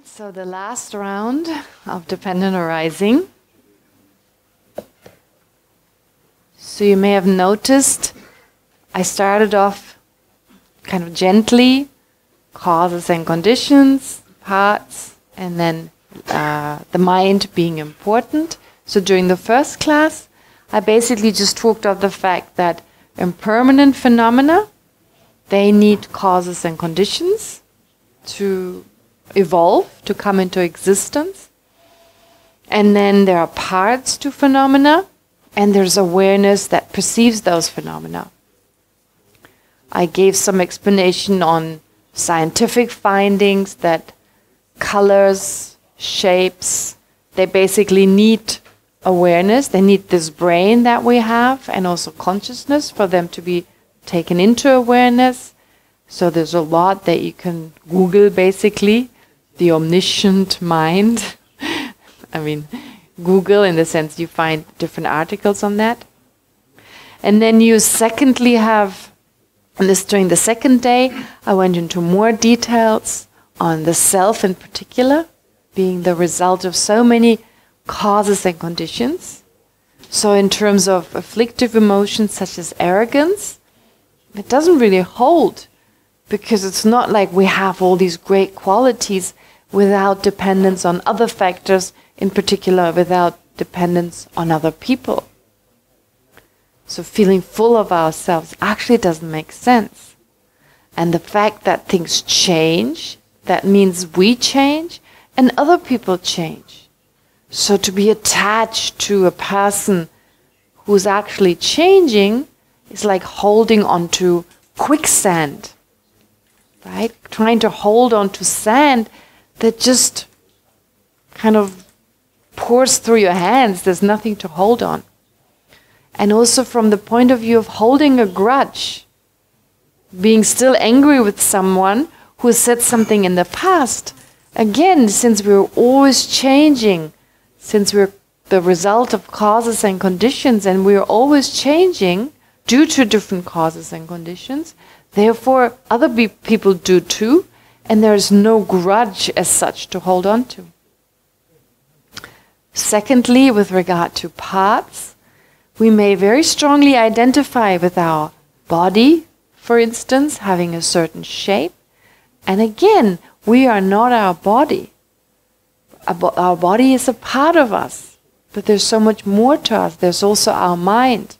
So the last round of dependent arising. So you may have noticed I started off kind of gently, causes and conditions, parts, and then the mind being important. So during the first class, I basically just talked of the fact that impermanent phenomena, they need causes and conditions to evolve, to come into existence. And then there are parts to phenomena, and there's awareness that perceives those phenomena. I gave some explanation on scientific findings that colors, shapes, they basically need awareness. They need this brain that we have and also consciousness for them to be taken into awareness. So there's a lot that you can Google basically, the omniscient mind. I mean, Google in the sense you find different articles on that. And then you secondly have, and this during the second day, I went into more details on the self in particular, being the result of so many causes and conditions. So in terms of afflictive emotions such as arrogance, it doesn't really hold, because it's not like we have all these great qualities without dependence on other factors, in particular without dependence on other people. So feeling full of ourselves actually doesn't make sense. And the fact that things change, that means we change and other people change. So to be attached to a person who's actually changing is like holding on to quicksand, right? Trying to hold on to sand that just kind of pours through your hands. There's nothing to hold on. And also from the point of view of holding a grudge, being still angry with someone who said something in the past. Again, since we're always changing, since we're the result of causes and conditions, and we're always changing due to different causes and conditions, therefore other people do too, and there's no grudge as such to hold on to. Secondly, with regard to parts, we may very strongly identify with our body, for instance, having a certain shape. And again, we are not our body. Our body is a part of us, but there's so much more to us. There's also our mind.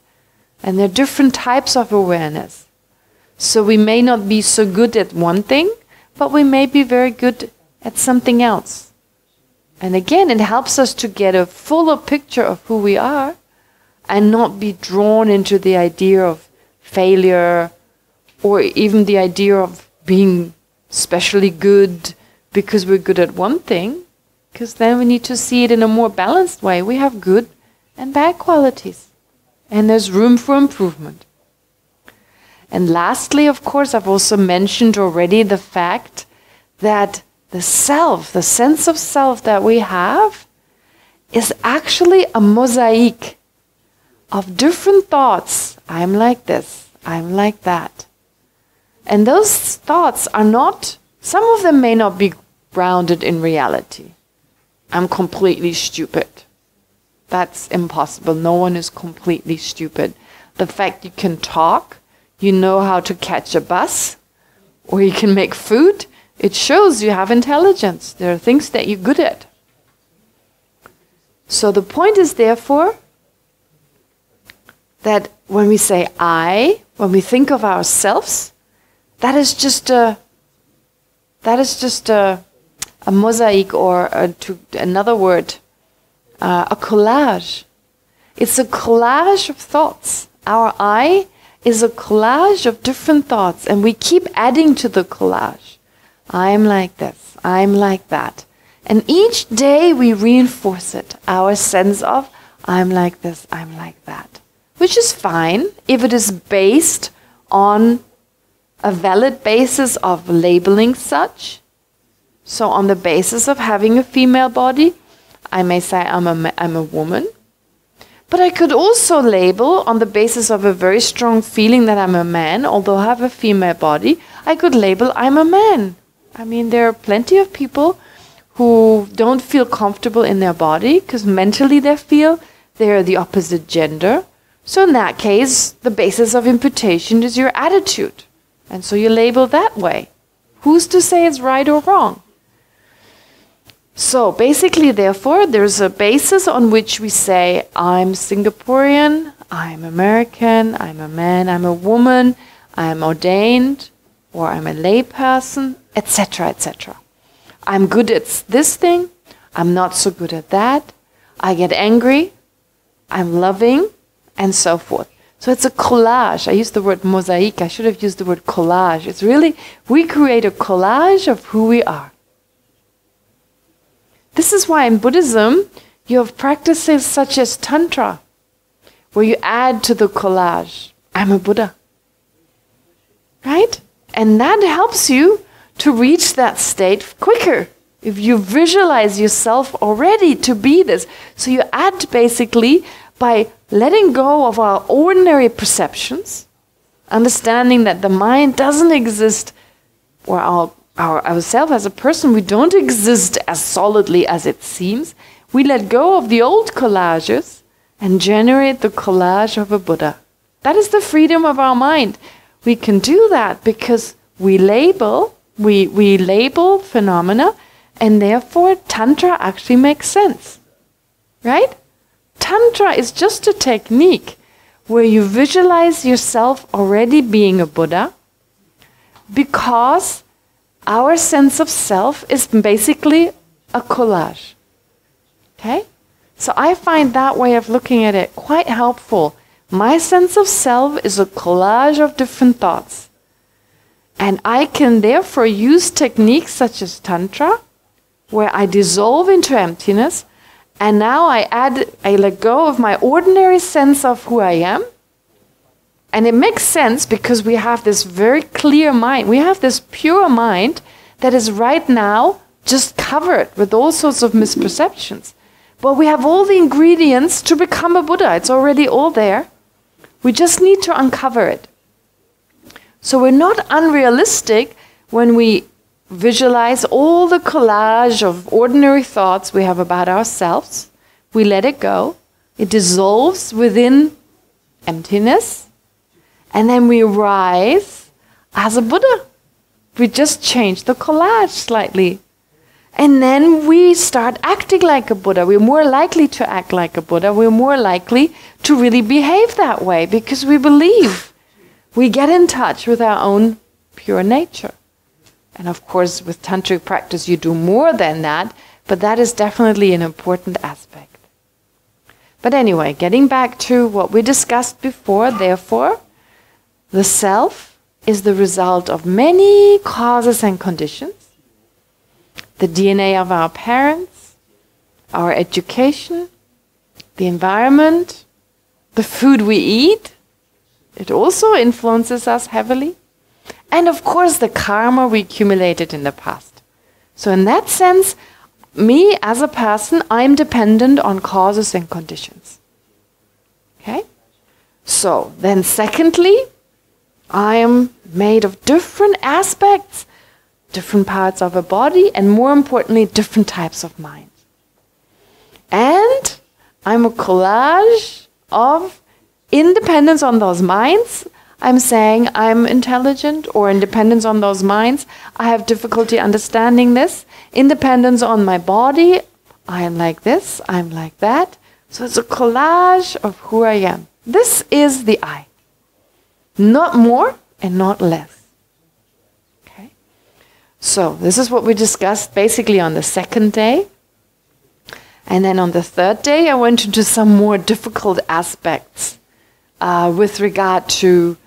And there are different types of awareness. So we may not be so good at one thing, but we may be very good at something else. And again, it helps us to get a fuller picture of who we are and not be drawn into the idea of failure or even the idea of being especially good because we're good at one thing, because then we need to see it in a more balanced way. We have good and bad qualities, and there's room for improvement. And lastly, of course, I've also mentioned already the fact that the self, the sense of self that we have, is actually a mosaic of different thoughts. I'm like this, I'm like that. And those thoughts are not, some of them may not be grounded in reality. I'm completely stupid. That's impossible. No one is completely stupid. The fact you can talk, you know how to catch a bus, or you can make food, it shows you have intelligence. There are things that you're good at. So the point is therefore that when we say I, when we think of ourselves, that is just a mosaic, or to another word, a collage. It's a collage of thoughts. Our I is a collage of different thoughts, and we keep adding to the collage. I'm like this, I'm like that. And each day we reinforce it, our sense of I'm like this, I'm like that. Which is fine if it is based on a valid basis of labeling such. So on the basis of having a female body, I may say I'm a woman. But I could also label on the basis of a very strong feeling that I'm a man, although I have a female body, I could label I'm a man. I mean, there are plenty of people who don't feel comfortable in their body because mentally they feel they're the opposite gender. So in that case, the basis of imputation is your attitude. And so you label that way. Who's to say it's right or wrong? So basically, therefore, there's a basis on which we say, I'm Singaporean, I'm American, I'm a man, I'm a woman, I'm ordained, or I'm a lay person, etc., etc. I'm good at this thing, I'm not so good at that, I get angry, I'm loving, and so forth. So it's a collage. I used the word mosaic, I should have used the word collage. It's really, we create a collage of who we are. This is why in Buddhism, you have practices such as Tantra, where you add to the collage, I'm a Buddha. Right? And that helps you to reach that state quicker. If you visualize yourself already to be this. So you add basically by letting go of our ordinary perceptions, understanding that the mind doesn't exist, or ourselves as a person, we don't exist as solidly as it seems. We let go of the old collages and generate the collage of a Buddha. That is the freedom of our mind. We can do that because we label phenomena, and therefore Tantra actually makes sense. Right? Tantra is just a technique where you visualize yourself already being a Buddha, because our sense of self is basically a collage. Okay? So I find that way of looking at it quite helpful. My sense of self is a collage of different thoughts. And I can therefore use techniques such as Tantra, where I dissolve into emptiness, and now I let go of my ordinary sense of who I am. And it makes sense because we have this very clear mind. We have this pure mind that is right now just covered with all sorts of misperceptions. But we have all the ingredients to become a Buddha. It's already all there. We just need to uncover it. So we're not unrealistic when we visualize all the collage of ordinary thoughts we have about ourselves. We let it go. It dissolves within emptiness. And then we rise as a Buddha. We just change the collage slightly. And then we start acting like a Buddha. We're more likely to act like a Buddha. We're more likely to really behave that way because we believe. We get in touch with our own pure nature. And of course, with tantric practice, you do more than that, but that is definitely an important aspect. But anyway, getting back to what we discussed before, therefore, the self is the result of many causes and conditions. The DNA of our parents, our education, the environment, the food we eat, it also influences us heavily. And of course, the karma we accumulated in the past. So in that sense, me as a person, I'm dependent on causes and conditions. Okay? So then secondly, I am made of different aspects, different parts of a body, and more importantly, different types of minds. And I'm a collage of independence on those minds. I'm saying I'm intelligent, or independence on those minds, I have difficulty understanding this. Independence on my body, I am like this, I'm like that. So it's a collage of who I am. This is the I. Not more and not less. Okay? So this is what we discussed basically on the second day. And then on the third day, I went into some more difficult aspects with regard to,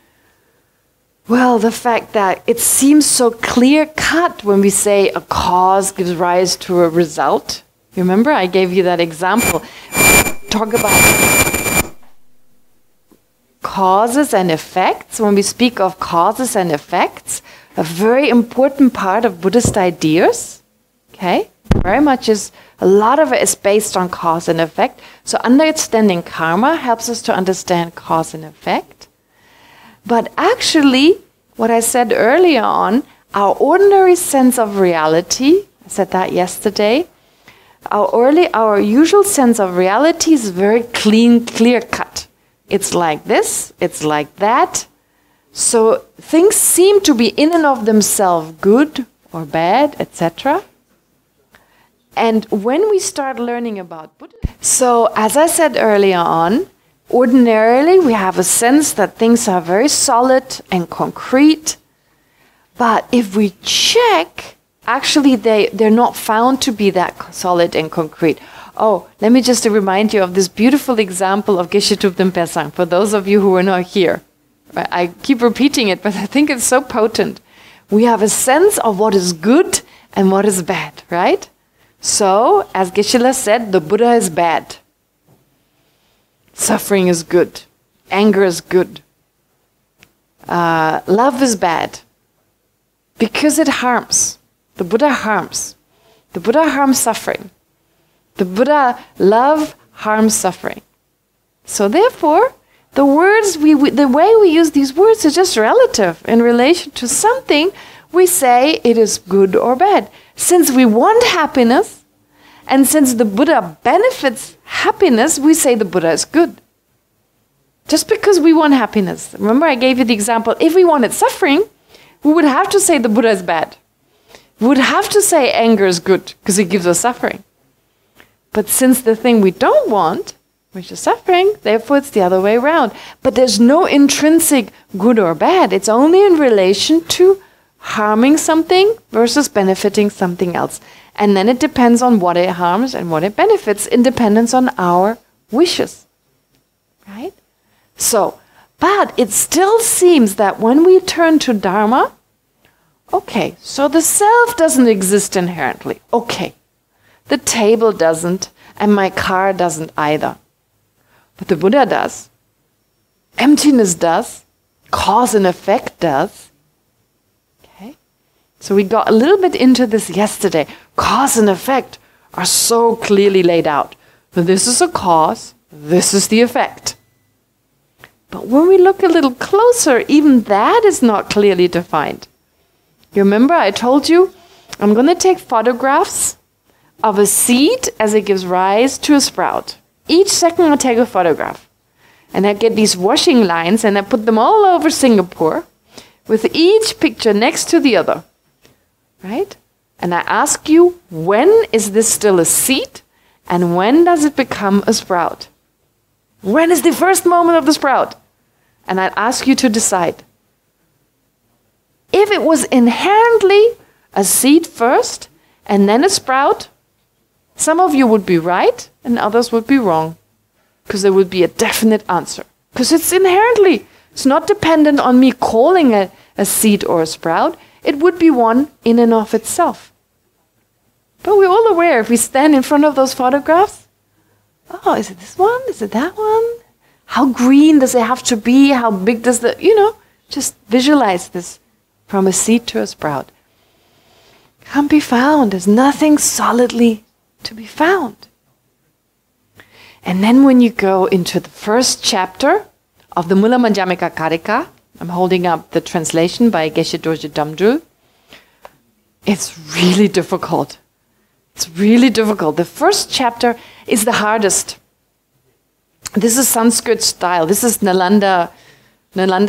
well, the fact that it seems so clear-cut when we say a cause gives rise to a result. You remember? I gave you that example. Talk about causes and effects. When we speak of causes and effects, a very important part of Buddhist ideas, okay, very much is, a lot of it is based on cause and effect. So understanding karma helps us to understand cause and effect. But actually, what I said earlier on, our ordinary sense of reality, I said that yesterday. Our usual sense of reality is very clear cut. It's like this, it's like that. So things seem to be in and of themselves good or bad, etc. And when we start learning about Buddhism, so as I said earlier on, ordinarily we have a sense that things are very solid and concrete. But if we check, actually they're not found to be that solid and concrete. Oh, let me just remind you of this beautiful example of Geshe Kelsang, for those of you who are not here. I keep repeating it, but I think it's so potent. We have a sense of what is good and what is bad, right? So, as Geshe said, the Buddha is bad. Suffering is good. Anger is good. Love is bad. Because it harms. The Buddha harms. The Buddha harms suffering. The Buddha love harms suffering. So therefore, the way we use these words is just relative in relation to something. We say it is good or bad. Since we want happiness, and since the Buddha benefits happiness, we say the Buddha is good. Just because we want happiness. Remember I gave you the example, if we wanted suffering, we would have to say the Buddha is bad. We would have to say anger is good, because it gives us suffering. But since the thing we don't want, which is suffering, therefore it's the other way around. But there's no intrinsic good or bad. It's only in relation to harming something versus benefiting something else. And then it depends on what it harms and what it benefits, in dependence on our wishes. Right? So, but it still seems that when we turn to Dharma, okay, so the self doesn't exist inherently. Okay. The table doesn't, and my car doesn't either. But the Buddha does. Emptiness does. Cause and effect does. Okay? So we got a little bit into this yesterday. Cause and effect are so clearly laid out. This is a cause, this is the effect. But when we look a little closer, even that is not clearly defined. You remember I told you, I'm going to take photographs of a seed as it gives rise to a sprout. Each second I take a photograph. And I get these washing lines and I put them all over Singapore with each picture next to the other. Right? And I ask you, when is this still a seed? And when does it become a sprout? When is the first moment of the sprout? And I'd ask you to decide. If it was inherently a seed first and then a sprout, some of you would be right and others would be wrong. Because there would be a definite answer. Because it's not dependent on me calling a seed or a sprout. It would be one in and of itself. But we're all aware, if we stand in front of those photographs, oh, is it this one? Is it that one? How green does it have to be? How big does just visualize this from a seed to a sprout. Can't be found. There's nothing solidly to be found. And then when you go into the first chapter of the Mula Madhyamika Karika, I'm holding up the translation by Geshe Dorje Damdul, it's really difficult. It's really difficult. The first chapter is the hardest. This is Sanskrit style. This is Nalanda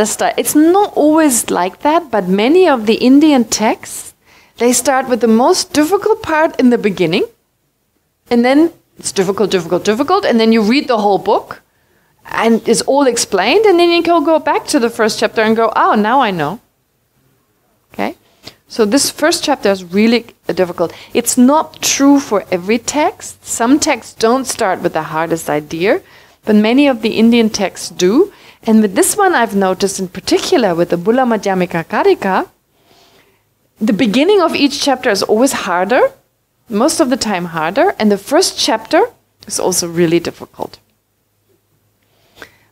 style. It's not always like that, but many of the Indian texts, they start with the most difficult part in the beginning, and then it's difficult, and then you read the whole book, and it's all explained, and then you can go back to the first chapter and go, oh, now I know. Okay? So this first chapter is really difficult. It's not true for every text. Some texts don't start with the hardest idea, but many of the Indian texts do. And with this one I've noticed in particular, with the Mula Madhyamika Karika, the beginning of each chapter is always harder, most of the time harder, and the first chapter is also really difficult.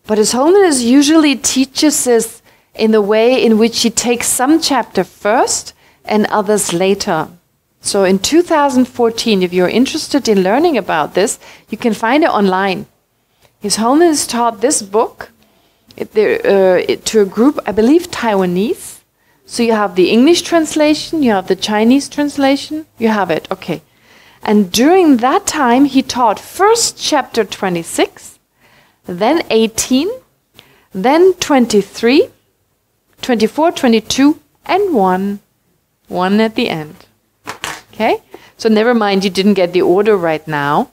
But His Holiness usually teaches us in the way in which he takes some chapter first and others later. So in 2014, if you're interested in learning about this, you can find it online. His Holiness taught this book to a group, I believe Taiwanese. So you have the English translation, you have the Chinese translation, you have it, okay. And during that time, he taught first chapter 26, then 18, then 23, 24, 22, and 1. 1 at the end. Okay? So never mind, you didn't get the order right now.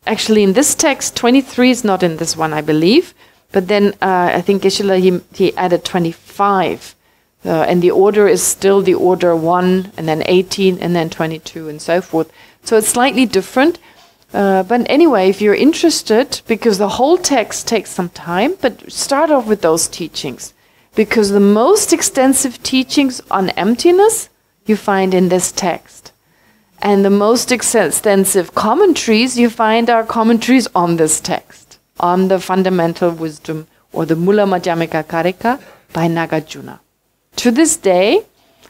Actually, in this text, 23 is not in this one, I believe. But then I think Geshe he added 25. And the order is still the order 1, and then 18, and then 22, and so forth. So it's slightly different. But anyway, if you're interested, because the whole text takes some time, but start off with those teachings. Because the most extensive teachings on emptiness you find in this text. And the most extensive commentaries you find are commentaries on this text, on the fundamental wisdom, or the Mula Madhyamika Karika by Nagarjuna. To this day,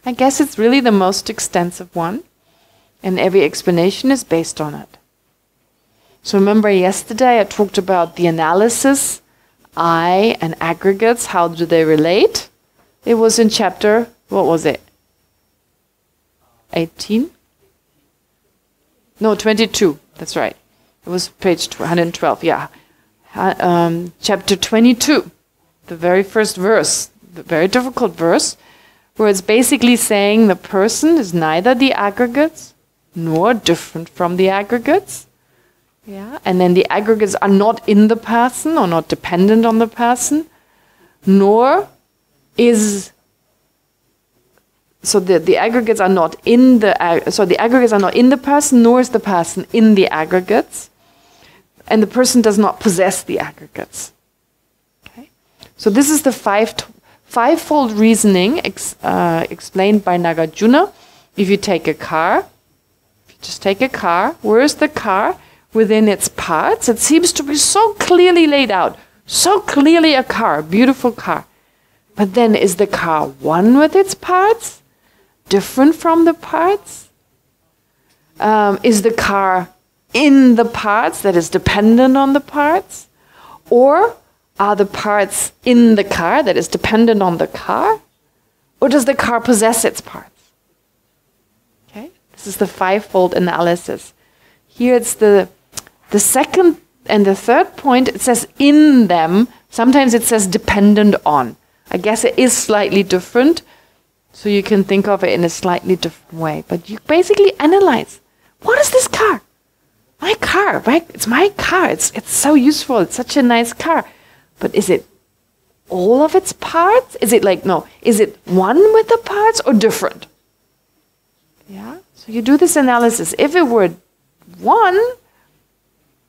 I guess it's really the most extensive one, and every explanation is based on it. So remember yesterday I talked about the analysis, I and aggregates, how do they relate? It was in chapter, what was it? 18? No, 22, that's right. It was page 112, yeah. Chapter 22, the very first verse, the very difficult verse, where it's basically saying the person is neither the aggregates nor different from the aggregates. Yeah, and then the aggregates are not in the person or not dependent on the person, nor is the aggregates are not in the the aggregates are not in the person, nor is the person in the aggregates, and the person does not possess the aggregates. Okay, so this is the fivefold reasoning explained by Nagarjuna. If you take a car, just take a car. Where is the car? Within its parts. It seems to be so clearly laid out. So clearly a car, beautiful car. But then is the car one with its parts? Different from the parts? Is the car in the parts that is dependent on the parts? Or are the parts in the car that is dependent on the car? Or does the car possess its parts? Okay, this is the fivefold analysis. Here it's the second and the third point, it says in them. Sometimes it says dependent on. I guess it is slightly different, so you can think of it in a slightly different way. But you basically analyze, what is this car? My car, right? It's my car. It's so useful. It's such a nice car. But is it all of its parts? Is it is it one with the parts or different? Yeah? So you do this analysis. If it were one,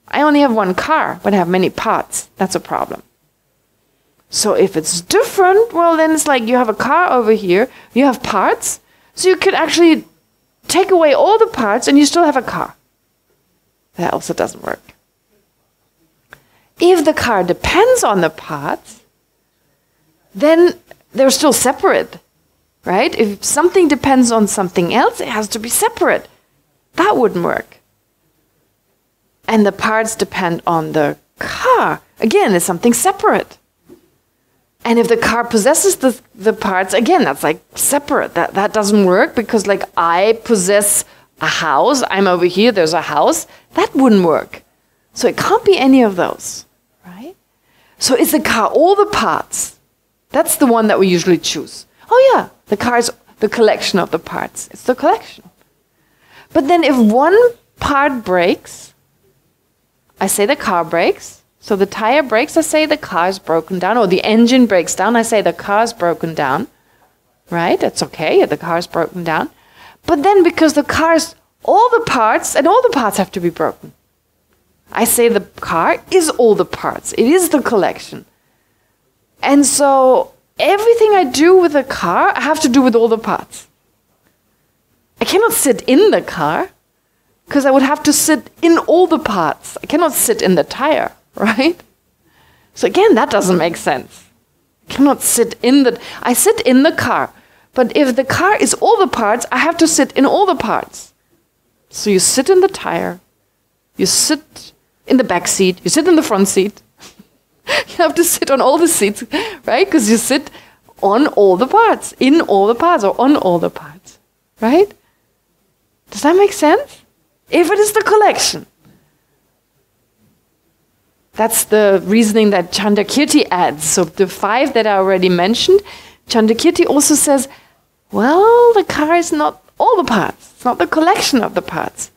I only have one car, but I have many parts. That's a problem. So if it's different, well, then it's like you have a car over here, you have parts, so you could actually take away all the parts and you still have a car. That also doesn't work. If the car depends on the parts, then they're still separate, right? If something depends on something else, it has to be separate. That wouldn't work. And the parts depend on the car. Again, it's something separate. And if the car possesses the parts, again, that's like separate. That doesn't work because like I possess a house, I'm over here, there's a house. That wouldn't work. So it can't be any of those, right? So is the car all the parts? That's the one that we usually choose. Oh yeah, the car is the collection of the parts. It's the collection. But then if one part breaks, I say the car breaks. So the tire breaks, I say the car is broken down. Or the engine breaks down, I say the car is broken down. Right? That's okay, the car is broken down. But then because the car is all the parts, and all the parts have to be broken, I say the car is all the parts. It is the collection. And so everything I do with the car, I have to do with all the parts. I cannot sit in the car, because I would have to sit in all the parts. I cannot sit in the tire, right? So again, that doesn't make sense. I cannot sit in I sit in the car. But if the car is all the parts, I have to sit in all the parts. So you sit in the tire, you sit in the back seat, you sit in the front seat. You have to sit on all the seats, right? Because you sit on all the parts, in all the parts, or on all the parts. Right? Does that make sense? If it is the collection. That's the reasoning that Chandrakirti adds. So the 5 that I already mentioned, Chandrakirti also says, well, the car is not all the parts. It's not the collection of the parts.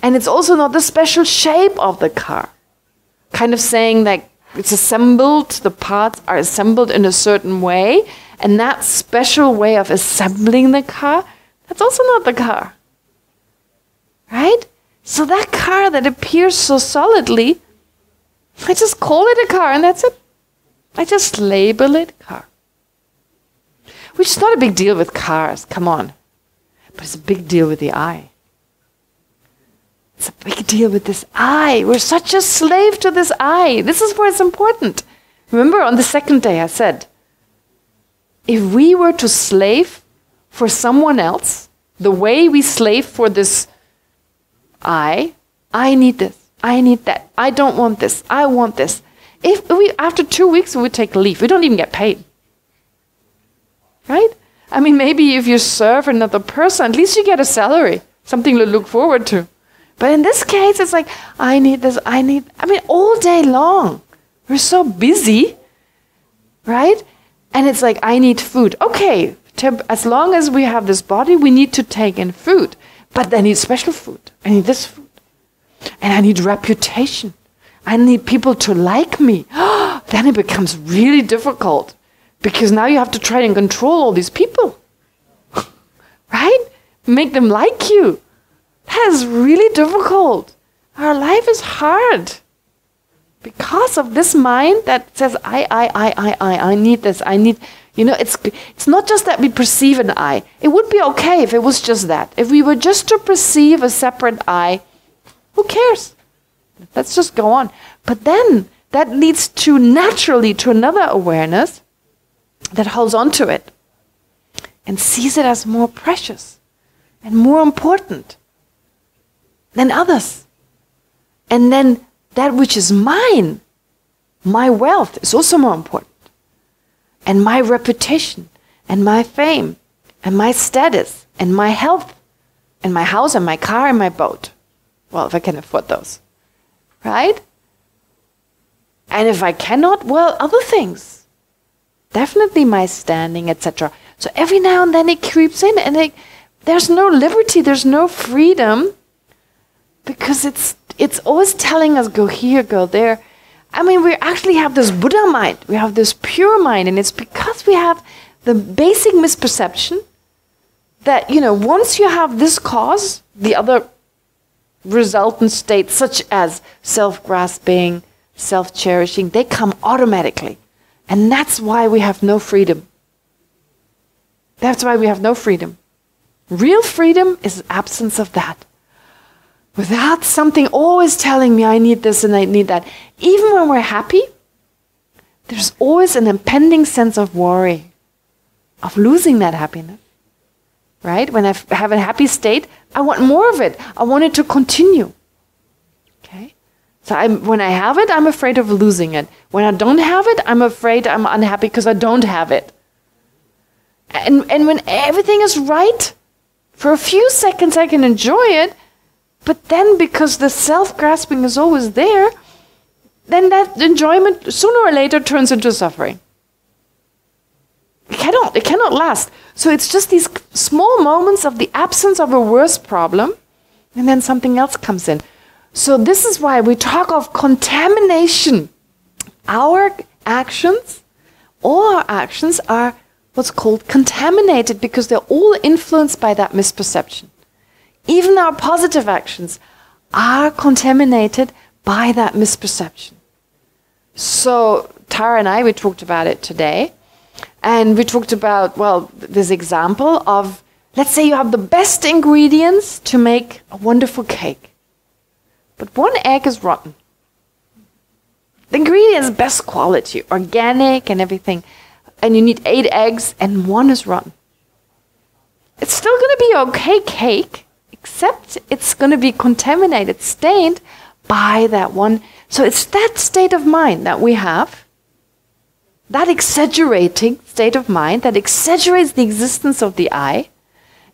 And it's also not the special shape of the car. Kind of saying that it's assembled, the parts are assembled in a certain way, and that special way of assembling the car, that's also not the car. Right? So that car that appears so solidly, I just call it a car and that's it. I just label it car. Which is not a big deal with cars, come on. But it's a big deal with the I. It's a big deal with this I. We're such a slave to this I. This is where it's important. Remember on the second day I said, if we were to slave for someone else, the way we slave for this I need this, I need that, I don't want this, I want this. If we, after 2 weeks, we would take leave. We don't even get paid. Right? I mean, maybe if you serve another person, at least you get a salary, something to look forward to. But in this case, it's like, I need this, I mean, all day long. We're so busy, right? And it's like, I need food. Okay, as long as we have this body, we need to take in food. But I need special food. I need this food. And I need reputation. I need people to like me. Then it becomes really difficult. Because now you have to try and control all these people. Right? Make them like you. That is really difficult. Our life is hard. Because of this mind that says, I need this, I need, it's not just that we perceive an I. It would be okay if it was just that. If we were just to perceive a separate I, who cares? Let's just go on. But then that leads to naturally to another awareness that holds on to it and sees it as more precious and more important than others. And then that which is mine, my wealth, is also more important. And my reputation, and my fame, and my status, and my health, and my house, and my car, and my boat. Well, if I can afford those. Right? And if I cannot, well, other things. Definitely my standing, etc. So every now and then it creeps in, and there's no liberty, there's no freedom, because it's always telling us, go here, go there. I mean, we actually have this Buddha mind, we have this pure mind, and it's because we have the basic misperception that, once you have this cause, the other resultant states, such as self-grasping, self-cherishing, they come automatically. And that's why we have no freedom. That's why we have no freedom. Real freedom is absence of that. Without something always telling me I need this and I need that. Even when we're happy, there's always an impending sense of worry, of losing that happiness. Right? When I have a happy state, I want more of it. I want it to continue. Okay? So when I have it, I'm afraid of losing it. When I don't have it, I'm afraid I'm unhappy because I don't have it. And when everything is right, for a few seconds I can enjoy it, but then because the self-grasping is always there, then that enjoyment sooner or later turns into suffering. It cannot last. So it's just these small moments of the absence of a worse problem, and then something else comes in. So this is why we talk of contamination. Our actions, all our actions are what's called contaminated because they're all influenced by that misperception. Even our positive actions are contaminated by that misperception. So Tara and I, we talked about it today. And we talked about, this example of, let's say you have the best ingredients to make a wonderful cake. But one egg is rotten. The ingredient is best quality, organic and everything. And you need 8 eggs and 1 is rotten. It's still going to be okay cake, except it's going to be contaminated, stained by that one. So it's that state of mind that we have that exaggerating state of mind that exaggerates the existence of the I,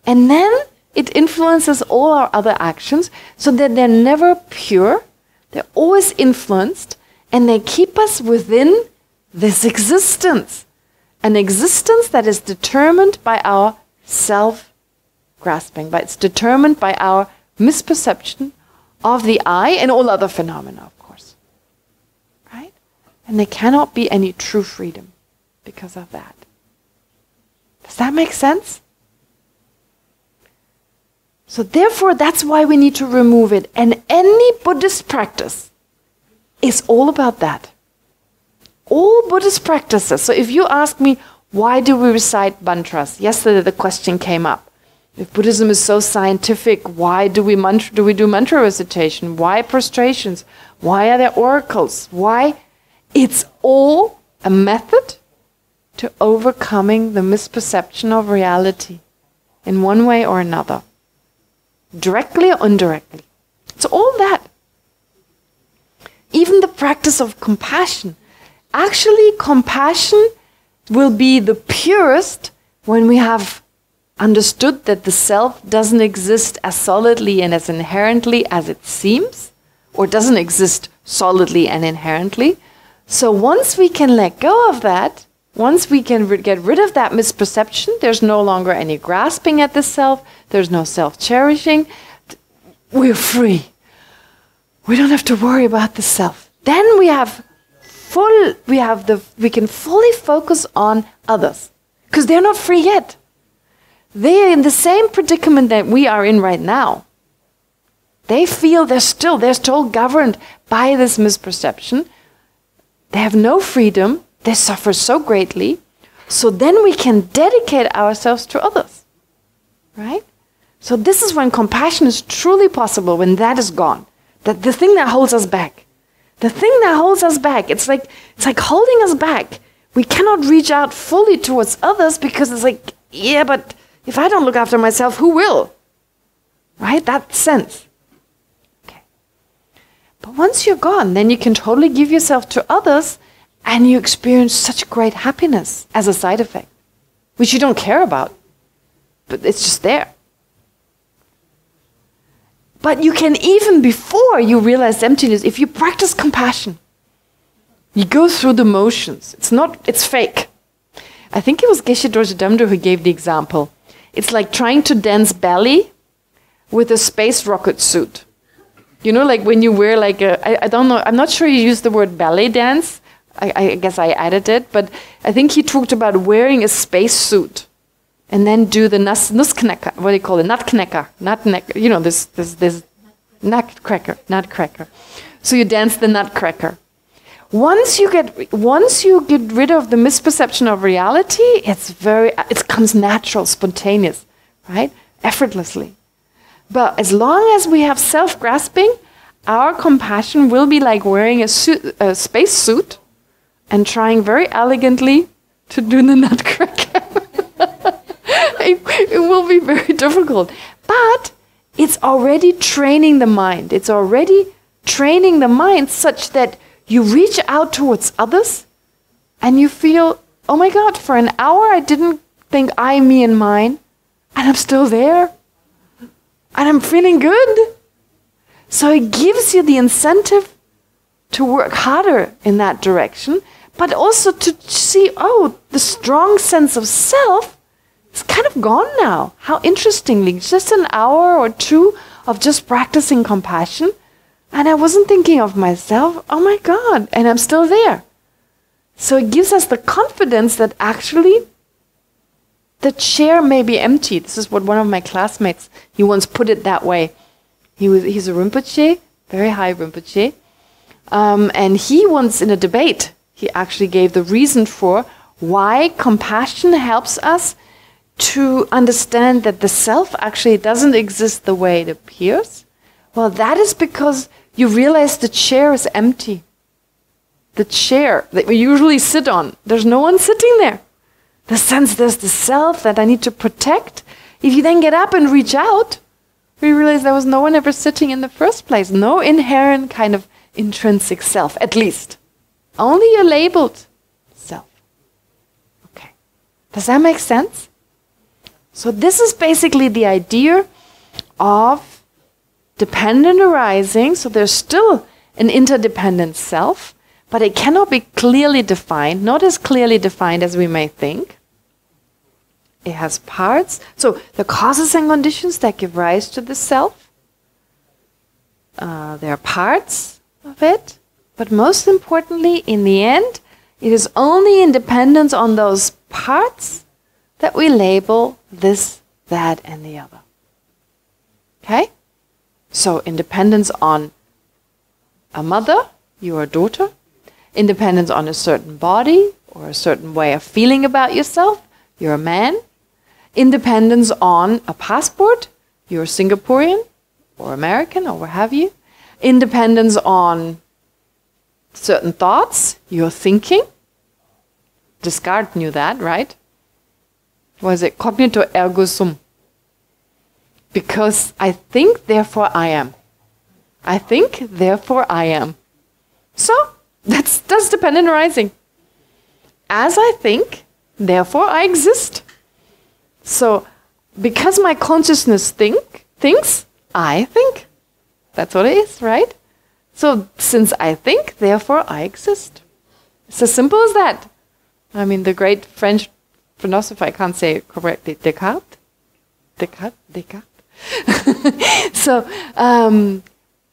and then it influences all our other actions so that they're never pure, they're always influenced, and they keep us within this existence. An existence that is determined by our self-grasping, but it's determined by our misperception of the I and all other phenomena, of course. Right? And there cannot be any true freedom because of that. Does that make sense? So therefore, that's why we need to remove it. And any Buddhist practice is all about that. All Buddhist practices. So if you ask me, why do we recite mantras? Yesterday the question came up. If Buddhism is so scientific, why do we do mantra recitation? Why prostrations? Why are there oracles? Why? It's all a method to overcoming the misperception of reality in one way or another. Directly or indirectly. It's all that. Even the practice of compassion. Actually, compassion will be the purest when we have understood that the self doesn't exist as solidly and as inherently as it seems, or doesn't exist solidly and inherently. So once we can let go of that, once we can get rid of that misperception, there's no longer any grasping at the self, there's no self-cherishing, we're free. We don't have to worry about the self. Then we can fully focus on others, because they're not free yet. They're in the same predicament that we are in right now. They feel they're still governed by this misperception. They have no freedom. They suffer so greatly. So then we can dedicate ourselves to others. Right? So this is when compassion is truly possible, when that is gone. That the thing that holds us back. The thing that holds us back, it's like holding us back. We cannot reach out fully towards others because it's like, yeah, but if I don't look after myself, who will? Right? That sense. Okay. But once you're gone, then you can totally give yourself to others and you experience such great happiness as a side effect, which you don't care about, but it's just there. But you can, even before you realize emptiness, if you practice compassion, you go through the motions. It's fake. I think it was Geshe Kelsang who gave the example. It's like trying to dance ballet with a space rocket suit. You know, like when you wear like I don't know, I'm not sure you used the word ballet dance. I guess I added it, but I think he talked about wearing a space suit and then do the nussknacker, what do you call it? Nutcracker, you know, this nutcracker. So you dance the nutcracker. Once you get rid of the misperception of reality, it comes natural, spontaneous, right? Effortlessly. But as long as we have self-grasping, our compassion will be like wearing a space suit and trying very elegantly to do the nutcracker. It will be very difficult. But it's already training the mind. It's already training the mind such that you reach out towards others and you feel, oh my God, for an hour I didn't think I, me, and mine, and I'm still there. And I'm feeling good. So it gives you the incentive to work harder in that direction, but also to see, oh, the strong sense of self is kind of gone now. How interestingly, just an hour or two of just practicing compassion, and I wasn't thinking of myself, oh my God, and I'm still there. So it gives us the confidence that actually the chair may be empty. This is what one of my classmates, he once put it that way. He's a Rinpoche, very high Rinpoche, and he once in a debate, he actually gave the reason for why compassion helps us to understand that the self actually doesn't exist the way it appears. Well, that is because you realize the chair is empty. The chair that we usually sit on, there's no one sitting there. The sense there's the self that I need to protect. If you then get up and reach out, we realize there was no one ever sitting in the first place. No inherent kind of intrinsic self, at least. Only a labeled self. Does that make sense? So this is basically the idea of dependent arising. So there's still an interdependent self, but it cannot be clearly defined, not as clearly defined as we may think. It has parts. So the causes and conditions that give rise to the self, there are parts of it, but most importantly, in the end, it is only in dependence on those parts that we label this, that, and the other. Okay? So independence on a mother, you are a daughter. Independence on a certain body or a certain way of feeling about yourself, you're a man. Independence on a passport, you're a Singaporean or American or what have you. Independence on certain thoughts, you're thinking. Descartes knew that, right? Was it cognito ergo sum? Because I think, therefore I am. I think, therefore I am. So, that's dependent arising. As I think, therefore I exist. So, because my consciousness thinks, I think. That's what it is, right? So, since I think, therefore I exist. It's as simple as that. I mean, the great French philosopher, I can't say it correctly, Descartes. So,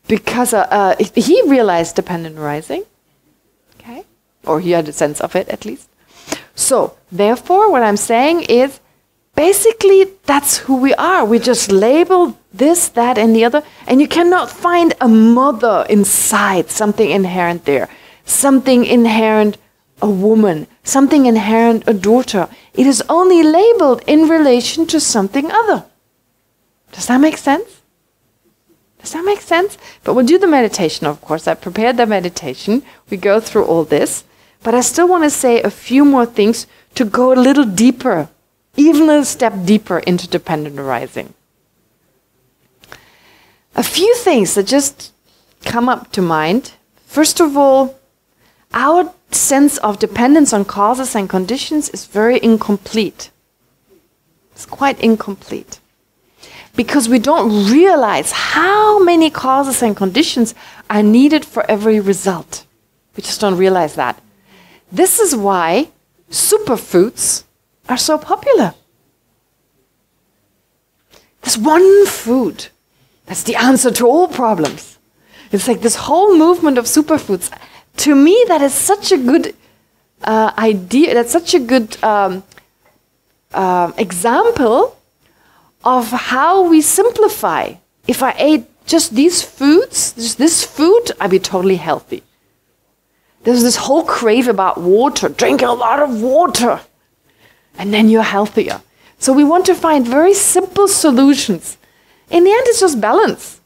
because he realized dependent arising, okay, or he had a sense of it at least. So, therefore, what I'm saying is, basically, that's who we are. We just label this, that, and the other, and you cannot find a mother inside, something inherent there, something inherent a woman, something inherent a daughter. It is only labeled in relation to something other. Does that make sense? Does that make sense? But we'll do the meditation, of course. I prepared the meditation. We go through all this. But I still want to say a few more things to go a little deeper, even a step deeper into dependent arising. A few things that just come up to mind. First of all, our sense of dependence on causes and conditions is very incomplete. It's quite incomplete. Because we don't realize how many causes and conditions are needed for every result. We just don't realize that. This is why superfoods are so popular. There's one food that's the answer to all problems. It's like this whole movement of superfoods. To me, that is such a good idea. That's such a good example of how we simplify. If I ate just these foods, just this food, I'd be totally healthy. There's this whole crave about water. Drink a lot of water, and then you're healthier. So we want to find very simple solutions. In the end, it's just balance,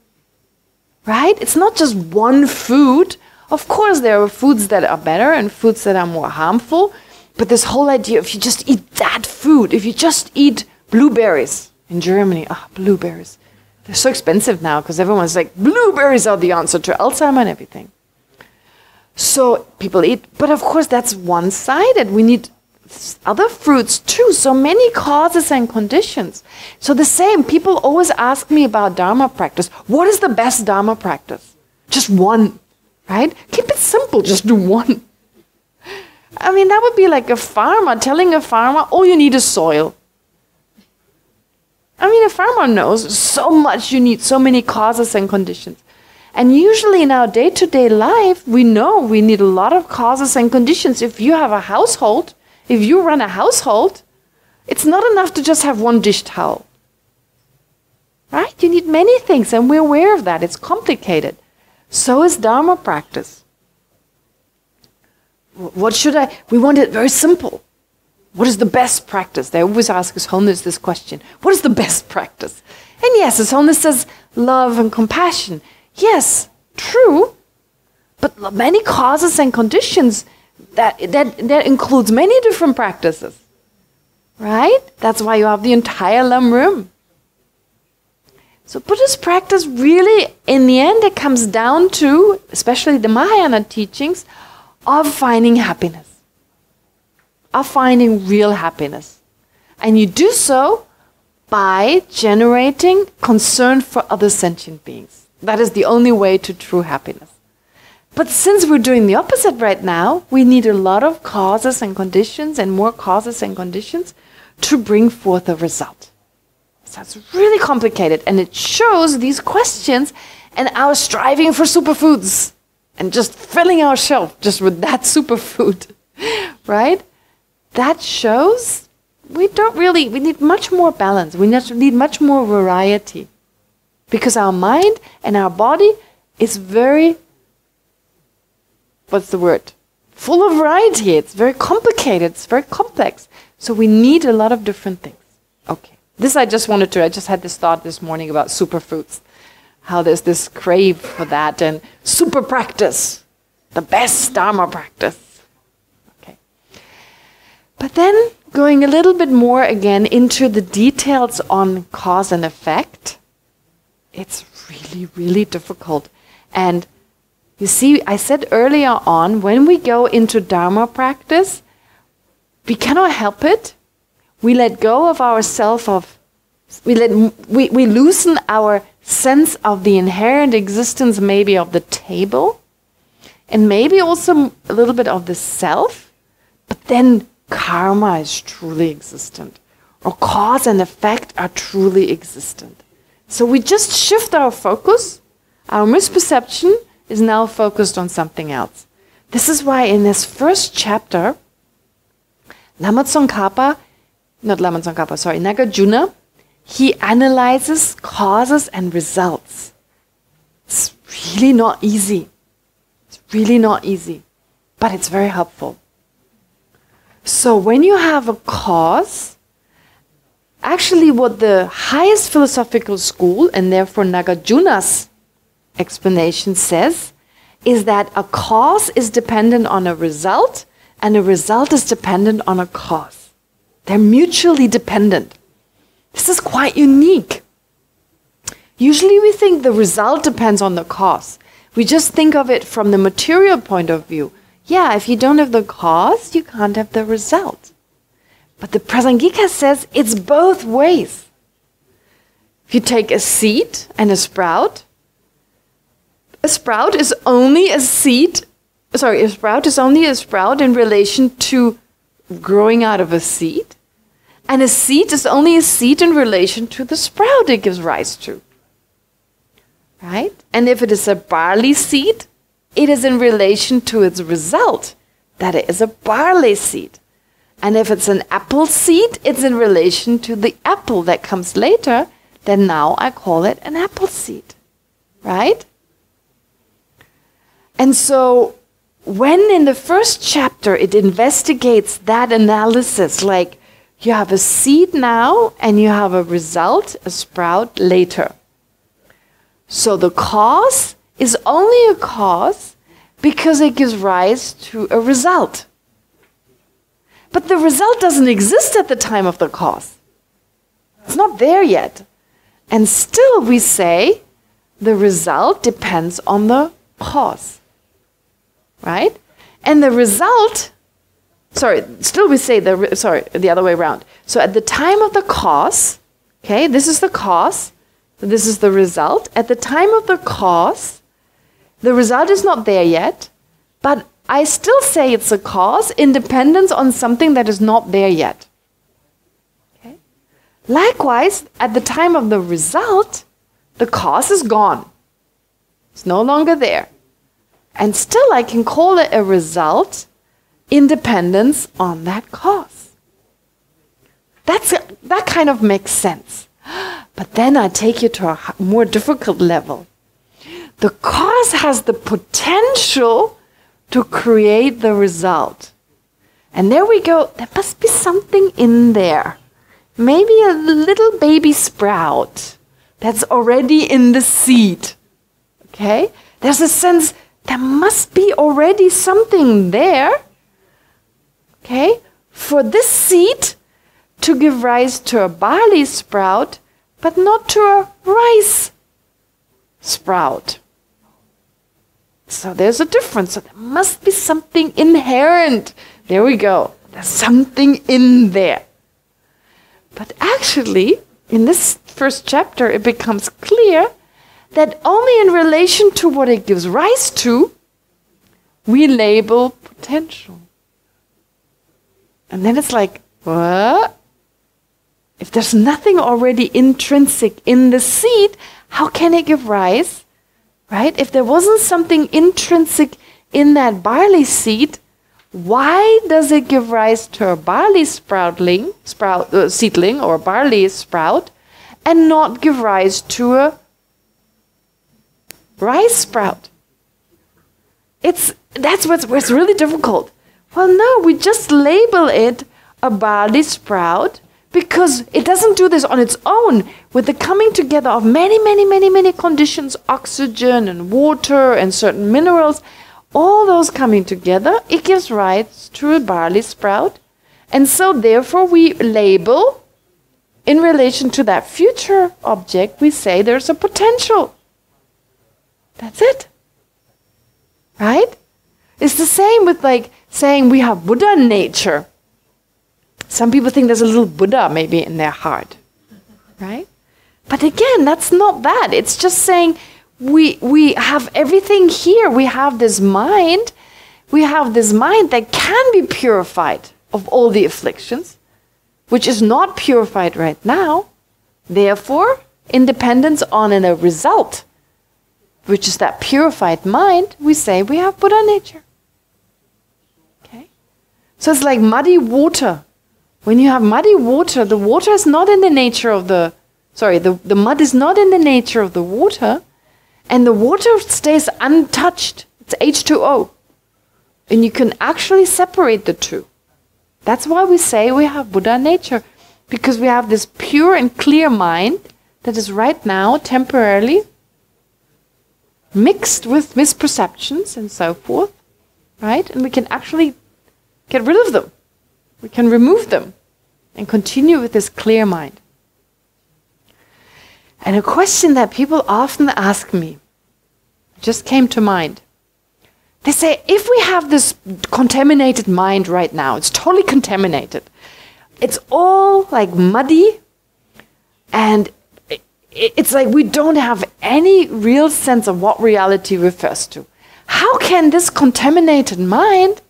right? It's not just one food. Of course, there are foods that are better and foods that are more harmful. But this whole idea, if you just eat that food, if you just eat blueberries in Germany, blueberries. They're so expensive now because everyone's like, blueberries are the answer to Alzheimer and everything. So people eat, but of course that's one-sided. We need other fruits too, so many causes and conditions. So the same, people always ask me about Dharma practice. What is the best Dharma practice? Just one, right? Keep it simple, just do one. I mean, that would be like a farmer telling a farmer, all you need is soil. I mean, a farmer knows so much you need, so many causes and conditions. And usually in our day-to-day life, we know we need a lot of causes and conditions. If you have a household, if you run a household, it's not enough to just have one dish towel. Right? You need many things, and we're aware of that. It's complicated. So is Dharma practice. We want it very simple. What is the best practice? They always ask His Holiness this question. What is the best practice? And yes, His Holiness says love and compassion. Yes, true. But many causes and conditions, that includes many different practices. Right? That's why you have the entire Lam Rim. So Buddhist practice really, in the end, it comes down to, especially the Mahayana teachings, of finding happiness. Of finding real happiness. And you do so by generating concern for other sentient beings. That is the only way to true happiness. But since we're doing the opposite right now, we need a lot of causes and conditions and more causes and conditions to bring forth a result. So it's really complicated, and it shows these questions and our striving for superfoods and just filling our shelf just with that superfood, right? That shows we need much more balance. We need much more variety, because our mind and our body is very, full of variety. It's very complicated. It's very complex. So we need a lot of different things. Okay. I just had this thought this morning about superfoods. How there's this crave for that, and super practice. The best Dharma practice. Okay. But then going a little bit more again into the details on cause and effect, it's really, really difficult. And you see, I said earlier on, when we go into Dharma practice, we cannot help it. We let go of we loosen our sense of the inherent existence, maybe of the table, and maybe also a little bit of the self, but then karma is truly existent, or cause and effect are truly existent. So we just shift our focus. Our misperception is now focused on something else. This is why in this first chapter, Nagarjuna, he analyzes causes and results. It's really not easy. It's really not easy, but it's very helpful. So when you have a cause, actually what the highest philosophical school, and therefore Nagarjuna's explanation says, is that a cause is dependent on a result, and a result is dependent on a cause. They're mutually dependent. This is quite unique. Usually we think the result depends on the cause. We just think of it from the material point of view. Yeah, if you don't have the cause, you can't have the result. But the Prasangika says it's both ways. If you take a seed and a sprout is only a seed. A sprout is only a sprout in relation to growing out of a seed. And a seed is only a seed in relation to the sprout it gives rise to. Right? And if it is a barley seed, it is in relation to its result, that it is a barley seed. And if it's an apple seed, it's in relation to the apple that comes later, then now I call it an apple seed. Right? And so when in the first chapter it investigates that analysis, like you have a seed now and you have a result, a sprout later. So the cause is only a cause because it gives rise to a result. But the result doesn't exist at the time of the cause. It's not there yet. And still we say the result depends on the cause. Right? And the result, the other way around. So at the time of the cause, okay, this is the cause, this is the result. At the time of the cause, the result is not there yet, but I still say it's a cause in dependence on something that is not there yet. Okay? Likewise, at the time of the result, the cause is gone. It's no longer there. And still I can call it a result in dependence on that cause. That kind of makes sense. But then I take you to a more difficult level. The cause has the potential to create the result. And there we go. There must be something in there. Maybe a little baby sprout that's already in the seed. Okay? There's a sense there must be already something there. Okay? For this seed to give rise to a barley sprout, but not to a rice sprout. So there's a difference. So there must be something inherent. There we go. There's something in there. But actually, in this first chapter, it becomes clear that only in relation to what it gives rise to, we label potential. And then it's like, what? If there's nothing already intrinsic in the seed, how can it give rise? Right? If there wasn't something intrinsic in that barley seed, why does it give rise to a barley seedling or a barley sprout, and not give rise to a rice sprout? That's what's really difficult. Well, no, we just label it a barley sprout because it doesn't do this on its own. With the coming together of many conditions, oxygen and water and certain minerals, all those coming together, it gives rise to a barley sprout. And so therefore we label, in relation to that future object, we say there's a potential. That's it. Right? It's the same with like saying we have Buddha nature. Some people think there's a little Buddha maybe in their heart. Right? But again, that's not that. It's just saying we have everything here. We have this mind. We have this mind that can be purified of all the afflictions, which is not purified right now. Therefore, independence on a result, which is that purified mind, we say we have Buddha nature. Okay? So it's like muddy water. When you have muddy water, the water is not in the nature of the mud is not in the nature of the water, and the water stays untouched. It's H2O. And you can actually separate the two. That's why we say we have Buddha nature, because we have this pure and clear mind that is right now temporarily mixed with misperceptions and so forth, right? And we can actually get rid of them. We can remove them and continue with this clear mind. And a question that people often ask me just came to mind. They say, if we have this contaminated mind right now, it's totally contaminated. It's all like muddy, and it's like we don't have any real sense of what reality refers to. How can this contaminated mind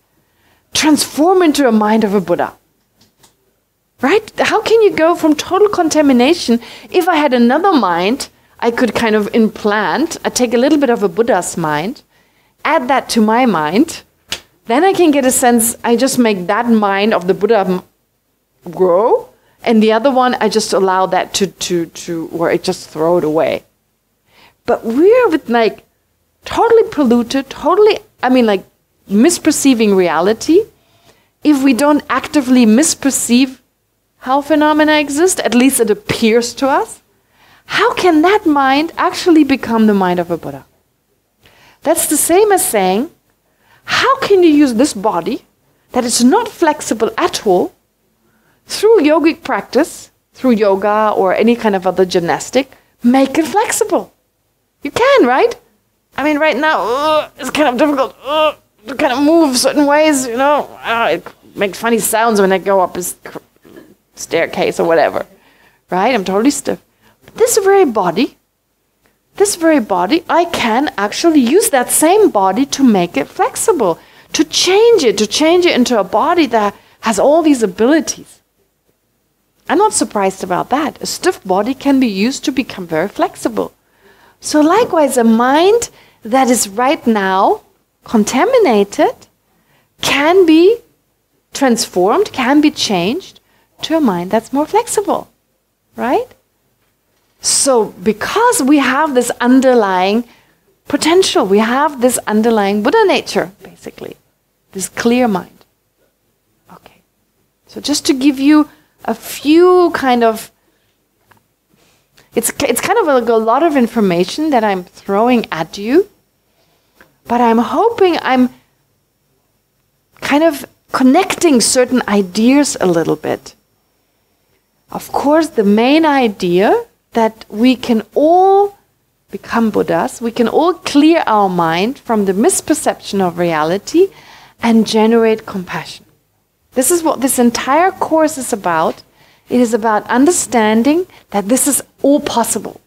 transform into a mind of a Buddha? Right? How can you go from total contamination? If I had another mind, I could kind of implant, I take a little bit of a Buddha's mind, add that to my mind, then I can get a sense, I just make that mind of the Buddha grow, and the other one, I just allow that to or I just throw it away. But we're with like totally polluted, misperceiving reality. If we don't actively misperceive how phenomena exist, at least it appears to us, how can that mind actually become the mind of a Buddha? That's the same as saying, how can you use this body that is not flexible at all through yogic practice, through yoga or any kind of other gymnastic, make it flexible? You can, right? I mean, right now, it's kind of difficult to kind of move certain ways, it makes funny sounds when I go up a staircase or whatever, right? I'm totally stiff. But this very body, I can actually use that same body to make it flexible, to change it into a body that has all these abilities. I'm not surprised about that. A stiff body can be used to become very flexible. So likewise, a mind that is right now contaminated can be transformed, can be changed to a mind that's more flexible, right? So because we have this underlying potential, we have this underlying Buddha nature, basically, this clear mind. Okay, so just to give you a few kind of, it's kind of like a lot of information that I'm throwing at you, but I'm hoping I'm kind of connecting certain ideas a little bit. Of course, the main idea that we can all become Buddhas, we can all clear our mind from the misperception of reality and generate compassion. This is what this entire course is about. It is about understanding that this is all possible.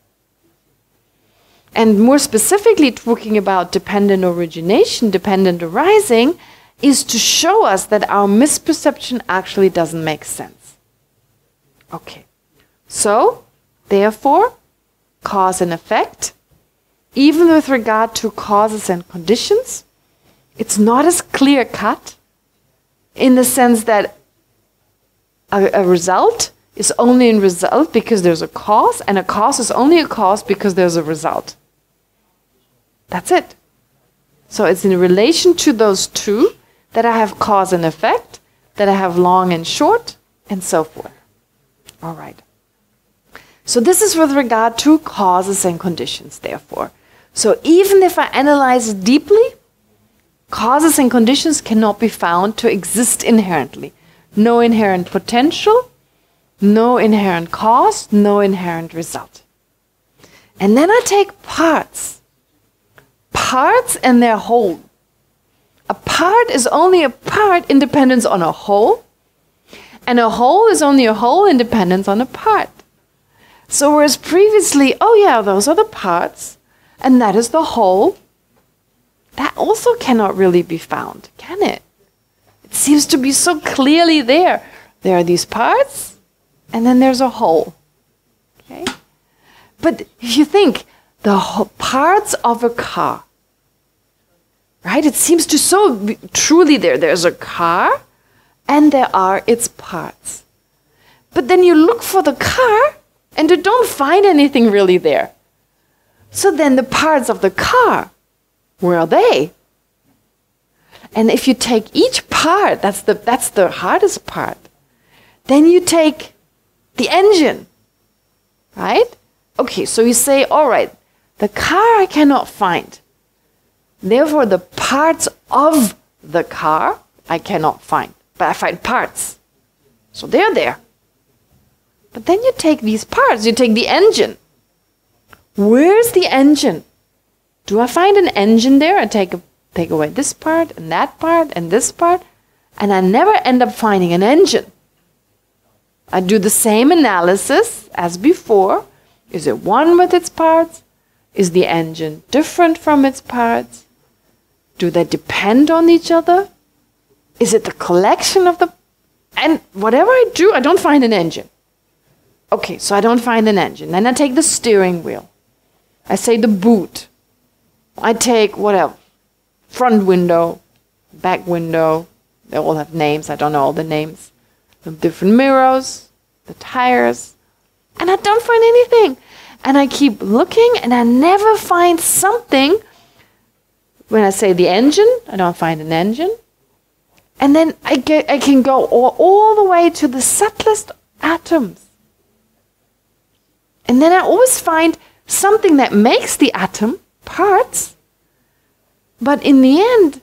And more specifically, talking about dependent origination, dependent arising, is to show us that our misperception actually doesn't make sense. Okay. So, therefore, cause and effect, even with regard to causes and conditions, it's not as clear-cut in the sense that a result is only a result because there's a cause, and a cause is only a cause because there's a result. That's it. So it's in relation to those two that I have cause and effect, that I have long and short, and so forth. All right. So this is with regard to causes and conditions, therefore. So even if I analyze it deeply, causes and conditions cannot be found to exist inherently. No inherent potential, no inherent cause, no inherent result. And then I take parts and their whole. A part is only a part in dependence on a whole, and a whole is only a whole in dependence on a part. So whereas previously, oh yeah, those are the parts, and that is the whole, that also cannot really be found, can it? It seems to be so clearly there. There are these parts, and then there's a whole. Okay? But if you think, the parts of a car, right? It seems to so be truly there. There's a car, and there are its parts. But then you look for the car, and you don't find anything really there. So then the parts of the car, where are they? And if you take each part, that's the hardest part. Then you take the engine, right? Okay, so you say, all right, the car I cannot find. Therefore, the parts of the car I cannot find. But I find parts. So they're there. But then you take these parts, you take the engine. Where's the engine? Do I find an engine there? I take away this part and that part and this part, and I never end up finding an engine. I do the same analysis as before. Is it one with its parts? Is the engine different from its parts? Do they depend on each other? Is it the collection of the... And whatever I do, I don't find an engine. Okay, so I don't find an engine. Then I take the steering wheel. I say the boot. I take whatever. Front window, back window. They all have names. I don't know all the names. The different mirrors, the tires. And I don't find anything. And I keep looking and I never find something. When I say the engine, I don't find an engine. And then I can go all the way to the subtlest atoms. And then I always find something that makes the atom, parts. But in the end,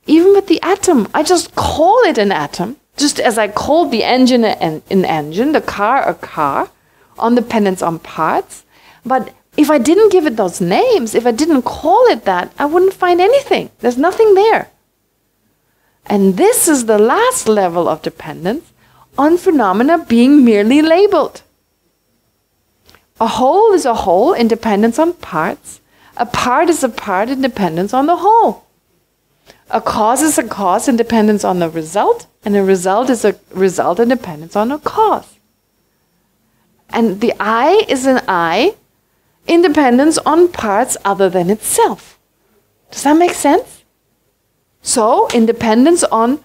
even with the atom, I just call it an atom. Just as I called the engine an engine, the car a car, on dependence on parts. But if I didn't give it those names, if I didn't call it that, I wouldn't find anything. There's nothing there. And this is the last level of dependence on phenomena being merely labeled. A whole is a whole in dependence on parts. A part is a part in dependence on the whole. A cause is a cause in dependence on the result, and a result is a result in dependence on a cause. And the I is an I in dependence on parts other than itself. Does that make sense? So, in dependence on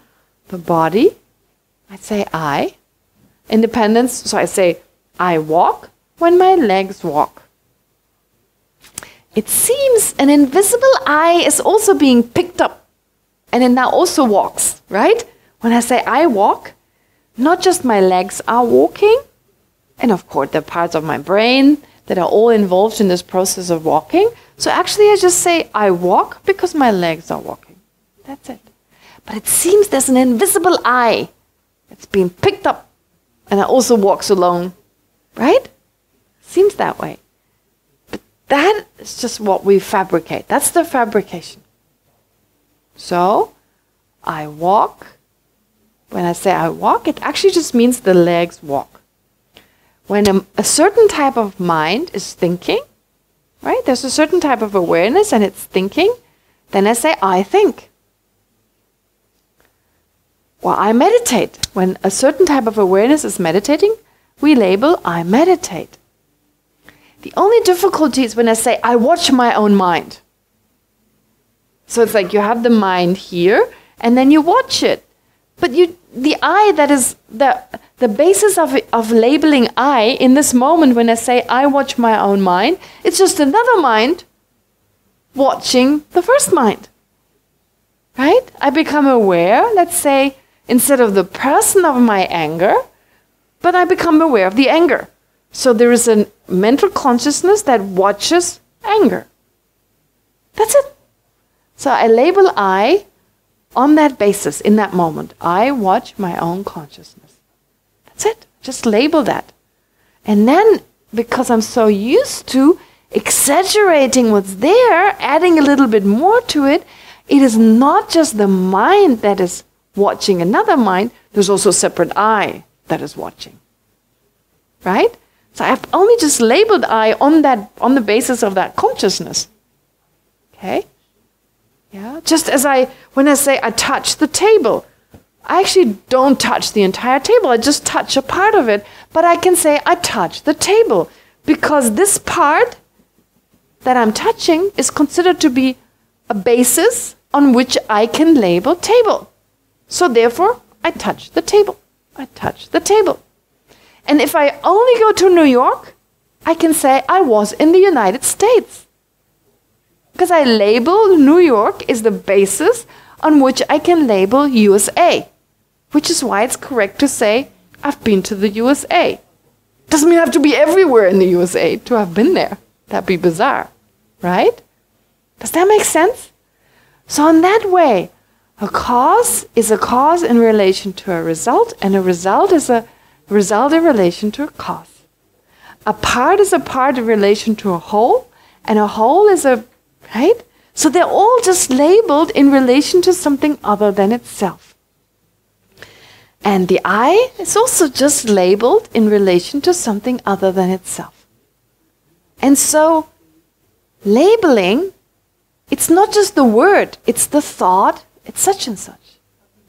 the body, I say I. Independence, so I say I walk when my legs walk. It seems an invisible I is also being picked up, and it now also walks, right? When I say I walk, not just my legs are walking, and of course there are parts of my brain that are all involved in this process of walking. So actually I just say I walk because my legs are walking. That's it. But it seems there's an invisible I that's being picked up, and it also walks alone, right? Seems that way. But that is just what we fabricate. That's the fabrication. So, I walk when I say I walk, it actually just means the legs walk. When a certain type of mind is thinking, right? There's a certain type of awareness and it's thinking, then I say I think. Well, I meditate. When a certain type of awareness is meditating, we label I meditate. The only difficulty is when I say I watch my own mind. So it's like you have the mind here and then you watch it. But the I, that is the basis of labeling I in this moment when I say I watch my own mind, it's just another mind watching the first mind. Right? I become aware, let's say, instead of the person of my anger, but I become aware of the anger. So there is a mental consciousness that watches anger. That's it. So I label I on that basis, in that moment. I watch my own consciousness. That's it. Just label that. And then, because I'm so used to exaggerating what's there, adding a little bit more to it, it is not just the mind that is watching another mind, there's also a separate I that is watching. Right? So I've only just labeled I on the basis of that consciousness. Okay? Yeah, just as when I say I touch the table, I actually don't touch the entire table, I just touch a part of it, but I can say I touch the table because this part that I'm touching is considered to be a basis on which I can label table. So therefore, I touch the table. I touch the table. And if I only go to New York, I can say I was in the United States. Because I label New York is the basis on which I can label USA. Which is why it's correct to say, I've been to the USA. Doesn't mean I have to be everywhere in the USA to have been there. That'd be bizarre, right? Does that make sense? So in that way, a cause is a cause in relation to a result, and a result is a result in relation to a cause. A part is a part in relation to a whole, and a whole is a, right? So they're all just labeled in relation to something other than itself. And the I is also just labeled in relation to something other than itself. And so, labeling, it's not just the word, it's the thought, it's such and such.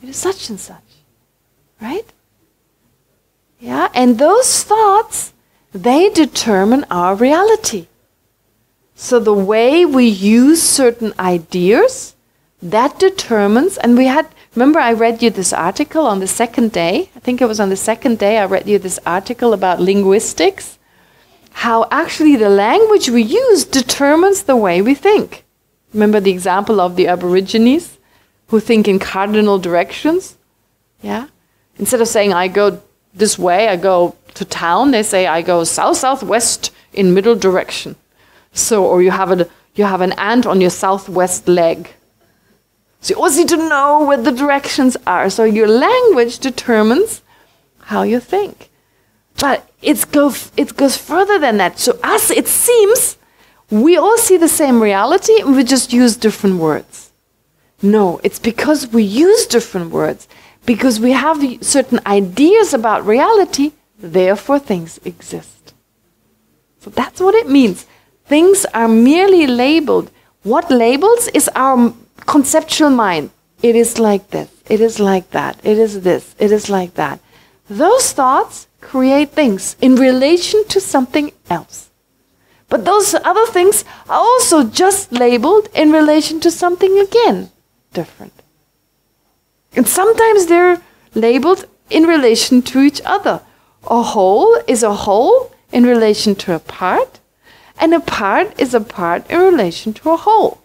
It is such and such. Right? Yeah, and those thoughts, they determine our reality. So the way we use certain ideas, that determines, and remember I read you this article on the second day, I think it was on the second day I read you this article about linguistics, how actually the language we use determines the way we think. Remember the example of the Aborigines who think in cardinal directions? Yeah? Instead of saying I go this way, I go to town, they say I go south-southwest in middle direction. So, or you have an ant on your southwest leg. So you always need to know where the directions are. So your language determines how you think. But it goes further than that. So us, it seems, we all see the same reality and we just use different words. No, it's because we use different words. Because we have certain ideas about reality, therefore things exist. So that's what it means. Things are merely labeled. What labels is our conceptual mind. It is like this. It is like that. It is this. It is like that. Those thoughts create things in relation to something else. But those other things are also just labeled in relation to something again different. And sometimes they're labeled in relation to each other. A whole is a whole in relation to a part, and a part is a part in relation to a whole.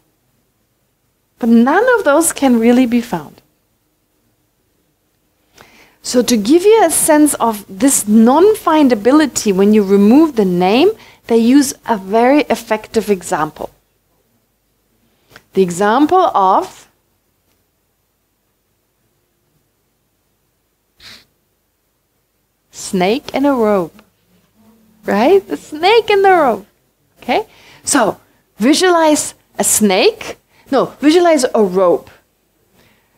But none of those can really be found. So to give you a sense of this non-findability, when you remove the name, they use a very effective example. The example of snake and a rope. Right? The snake and the rope. Okay? So, visualize a snake. No, visualize a rope.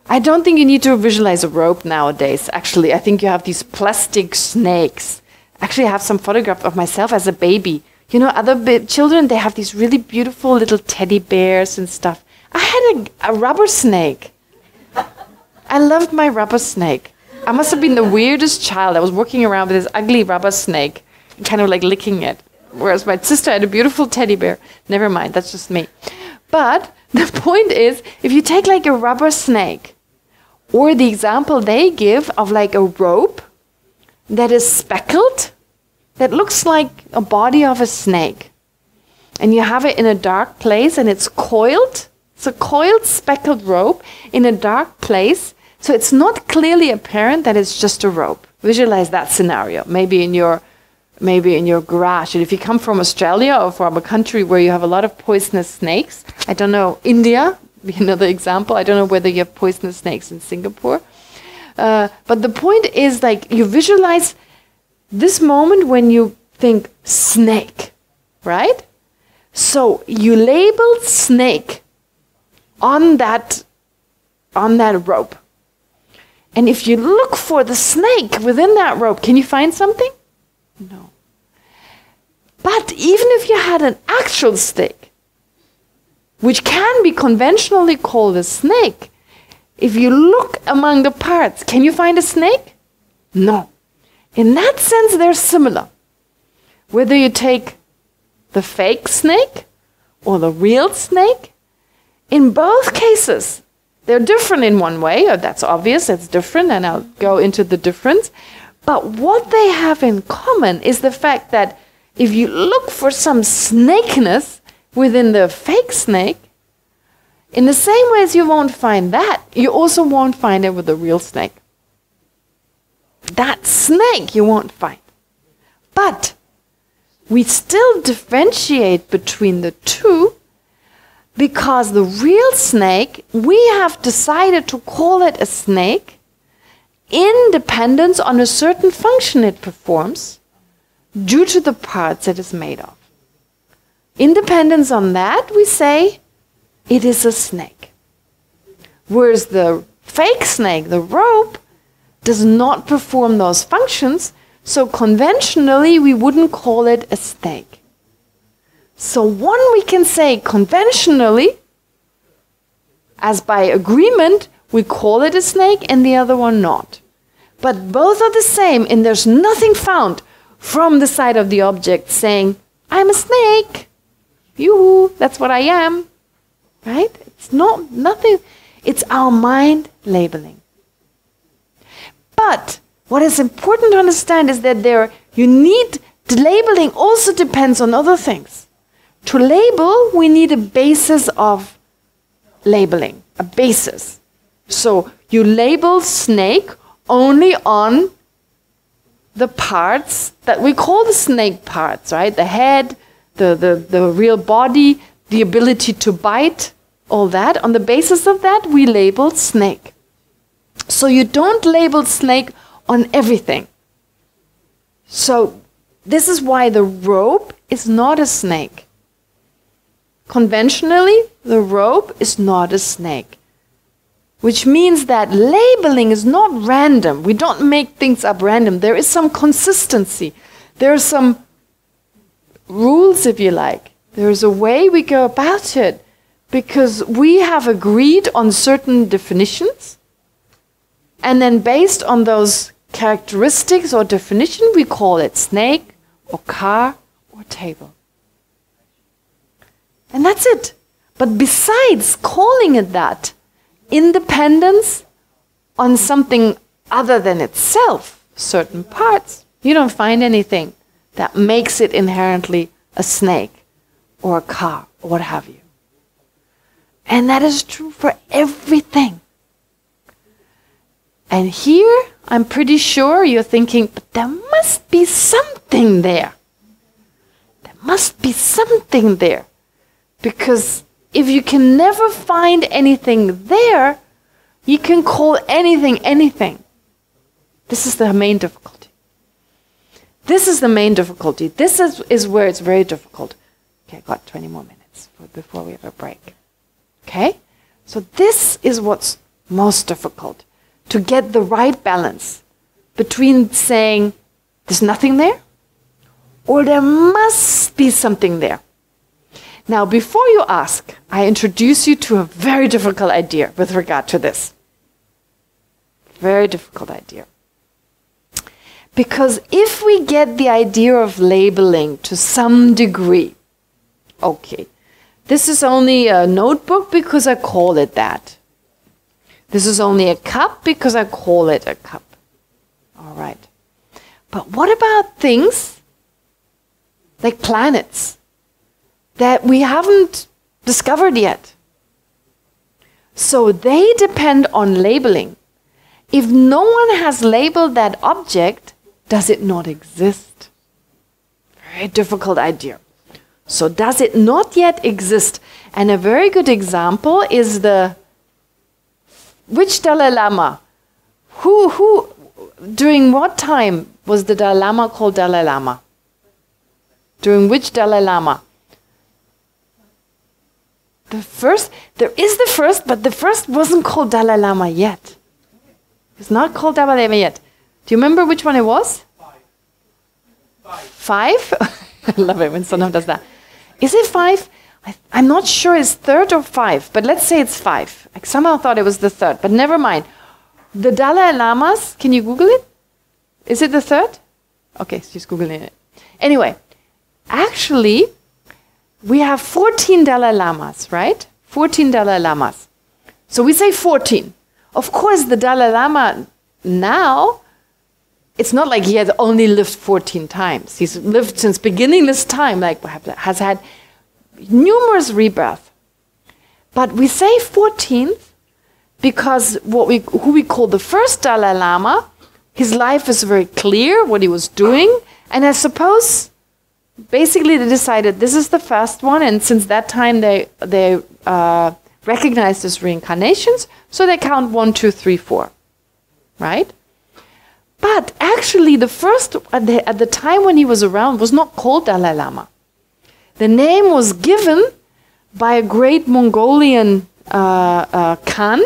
I don't think you need to visualize a rope nowadays, actually. I think you have these plastic snakes. Actually, I have some photographs of myself as a baby. You know, other children, they have these really beautiful little teddy bears and stuff. I had a rubber snake. I loved my rubber snake. I must have been the weirdest child. I was walking around with this ugly rubber snake, kind of like licking it. Whereas my sister had a beautiful teddy bear. Never mind, that's just me. But the point is, if you take like a rubber snake, or the example they give of like a rope that is speckled, that looks like a body of a snake, and you have it in a dark place and it's coiled. It's a coiled speckled rope in a dark place, so it's not clearly apparent that it's just a rope. Visualize that scenario, maybe in your garage. And if you come from Australia or from a country where you have a lot of poisonous snakes, I don't know, India, another example, I don't know whether you have poisonous snakes in Singapore. But the point is, like, you visualize this moment when you think snake, right? So you label snake on that rope. And if you look for the snake within that rope, can you find something? No. But even if you had an actual snake, which can be conventionally called a snake, if you look among the parts, can you find a snake? No. In that sense, they're similar. Whether you take the fake snake or the real snake, in both cases, they're different in one way. That's obvious, it's different, and I'll go into the difference. But what they have in common is the fact that if you look for some snakiness within the fake snake, in the same way as you won't find that, you also won't find it with the real snake. That snake you won't find. But we still differentiate between the two, because the real snake, we have decided to call it a snake in dependence on a certain function it performs due to the parts it is made of. In dependence on that, we say it is a snake. Whereas the fake snake, the rope, does not perform those functions, so conventionally we wouldn't call it a snake. So one we can say conventionally, as by agreement, we call it a snake, and the other one not. But both are the same, and there's nothing found from the side of the object saying, I'm a snake. Yoo-hoo, that's what I am. Right? It's nothing. It's our mind labeling. But what is important to understand is that the labeling also depends on other things. To label, we need a basis of labeling, a basis. So you label snake only on the parts that we call the snake parts, right? The head, the real body, the ability to bite, all that. On the basis of that, we label snake. So you don't label snake on everything. So this is why the rope is not a snake. Conventionally, the rope is not a snake. Which means that labeling is not random. We don't make things up random. There is some consistency. There are some rules, if you like. There is a way we go about it, because we have agreed on certain definitions, and then based on those characteristics or definition, we call it snake or car or table. And that's it. But besides calling it that, independence on something other than itself, certain parts, you don't find anything that makes it inherently a snake or a car or what have you. And that is true for everything. And here, I'm pretty sure you're thinking, but there must be something there. There must be something there. Because if you can never find anything there, you can call anything anything. This is the main difficulty. This is the main difficulty. This is where it's very difficult. Okay, I got 20 more minutes before we have a break. Okay? So this is what's most difficult, to get the right balance between saying there's nothing there or there must be something there. Now, before you ask, I introduce you to a very difficult idea with regard to this. Very difficult idea. Because if we get the idea of labeling to some degree, okay, this is only a notebook because I call it that. This is only a cup because I call it a cup. All right. But what about things like planets that we haven't discovered yet? So they depend on labeling. If no one has labeled that object, does it not exist? Very difficult idea. So does it not yet exist? And a very good example is which Dalai Lama? Who, during what time was the Dalai Lama called Dalai Lama? During which Dalai Lama? The first, there is the first, but the first wasn't called Dalai Lama yet. It's not called Dalai Lama yet. Do you remember which one it was? Five? I love it when someone does that. Is it 5? I'm not sure it's 3rd or 5, but let's say it's 5. I somehow thought it was the 3rd, but never mind. The Dalai Lamas, can you Google it? Is it the 3rd? Okay, she's Googling it. Anyway, actually, we have 14 Dalai Lamas, right? 14 Dalai Lamas. So we say 14. Of course, the Dalai Lama now, it's not like he has only lived 14 times. He's lived since beginningless time, like has had numerous rebirths. But we say 14th because who we call the first Dalai Lama, his life is very clear, what he was doing. And I suppose, basically they decided this is the first one, and since that time they recognized as reincarnations, so they count 1, 2, 3, 4, right? But actually the first, at the time when he was around, was not called Dalai Lama. The name was given by a great Mongolian Khan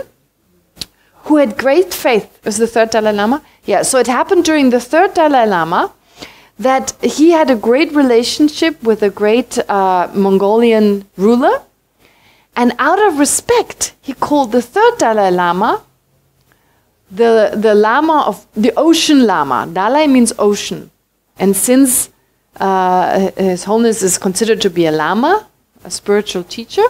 who had great faith. It was the 3rd Dalai Lama? Yeah, so it happened during the 3rd Dalai Lama that he had a great relationship with a great Mongolian ruler. And out of respect, he called the 3rd Dalai Lama the Lama of the Ocean Lama. Dalai means ocean. And since His Holiness is considered to be a Lama, a spiritual teacher,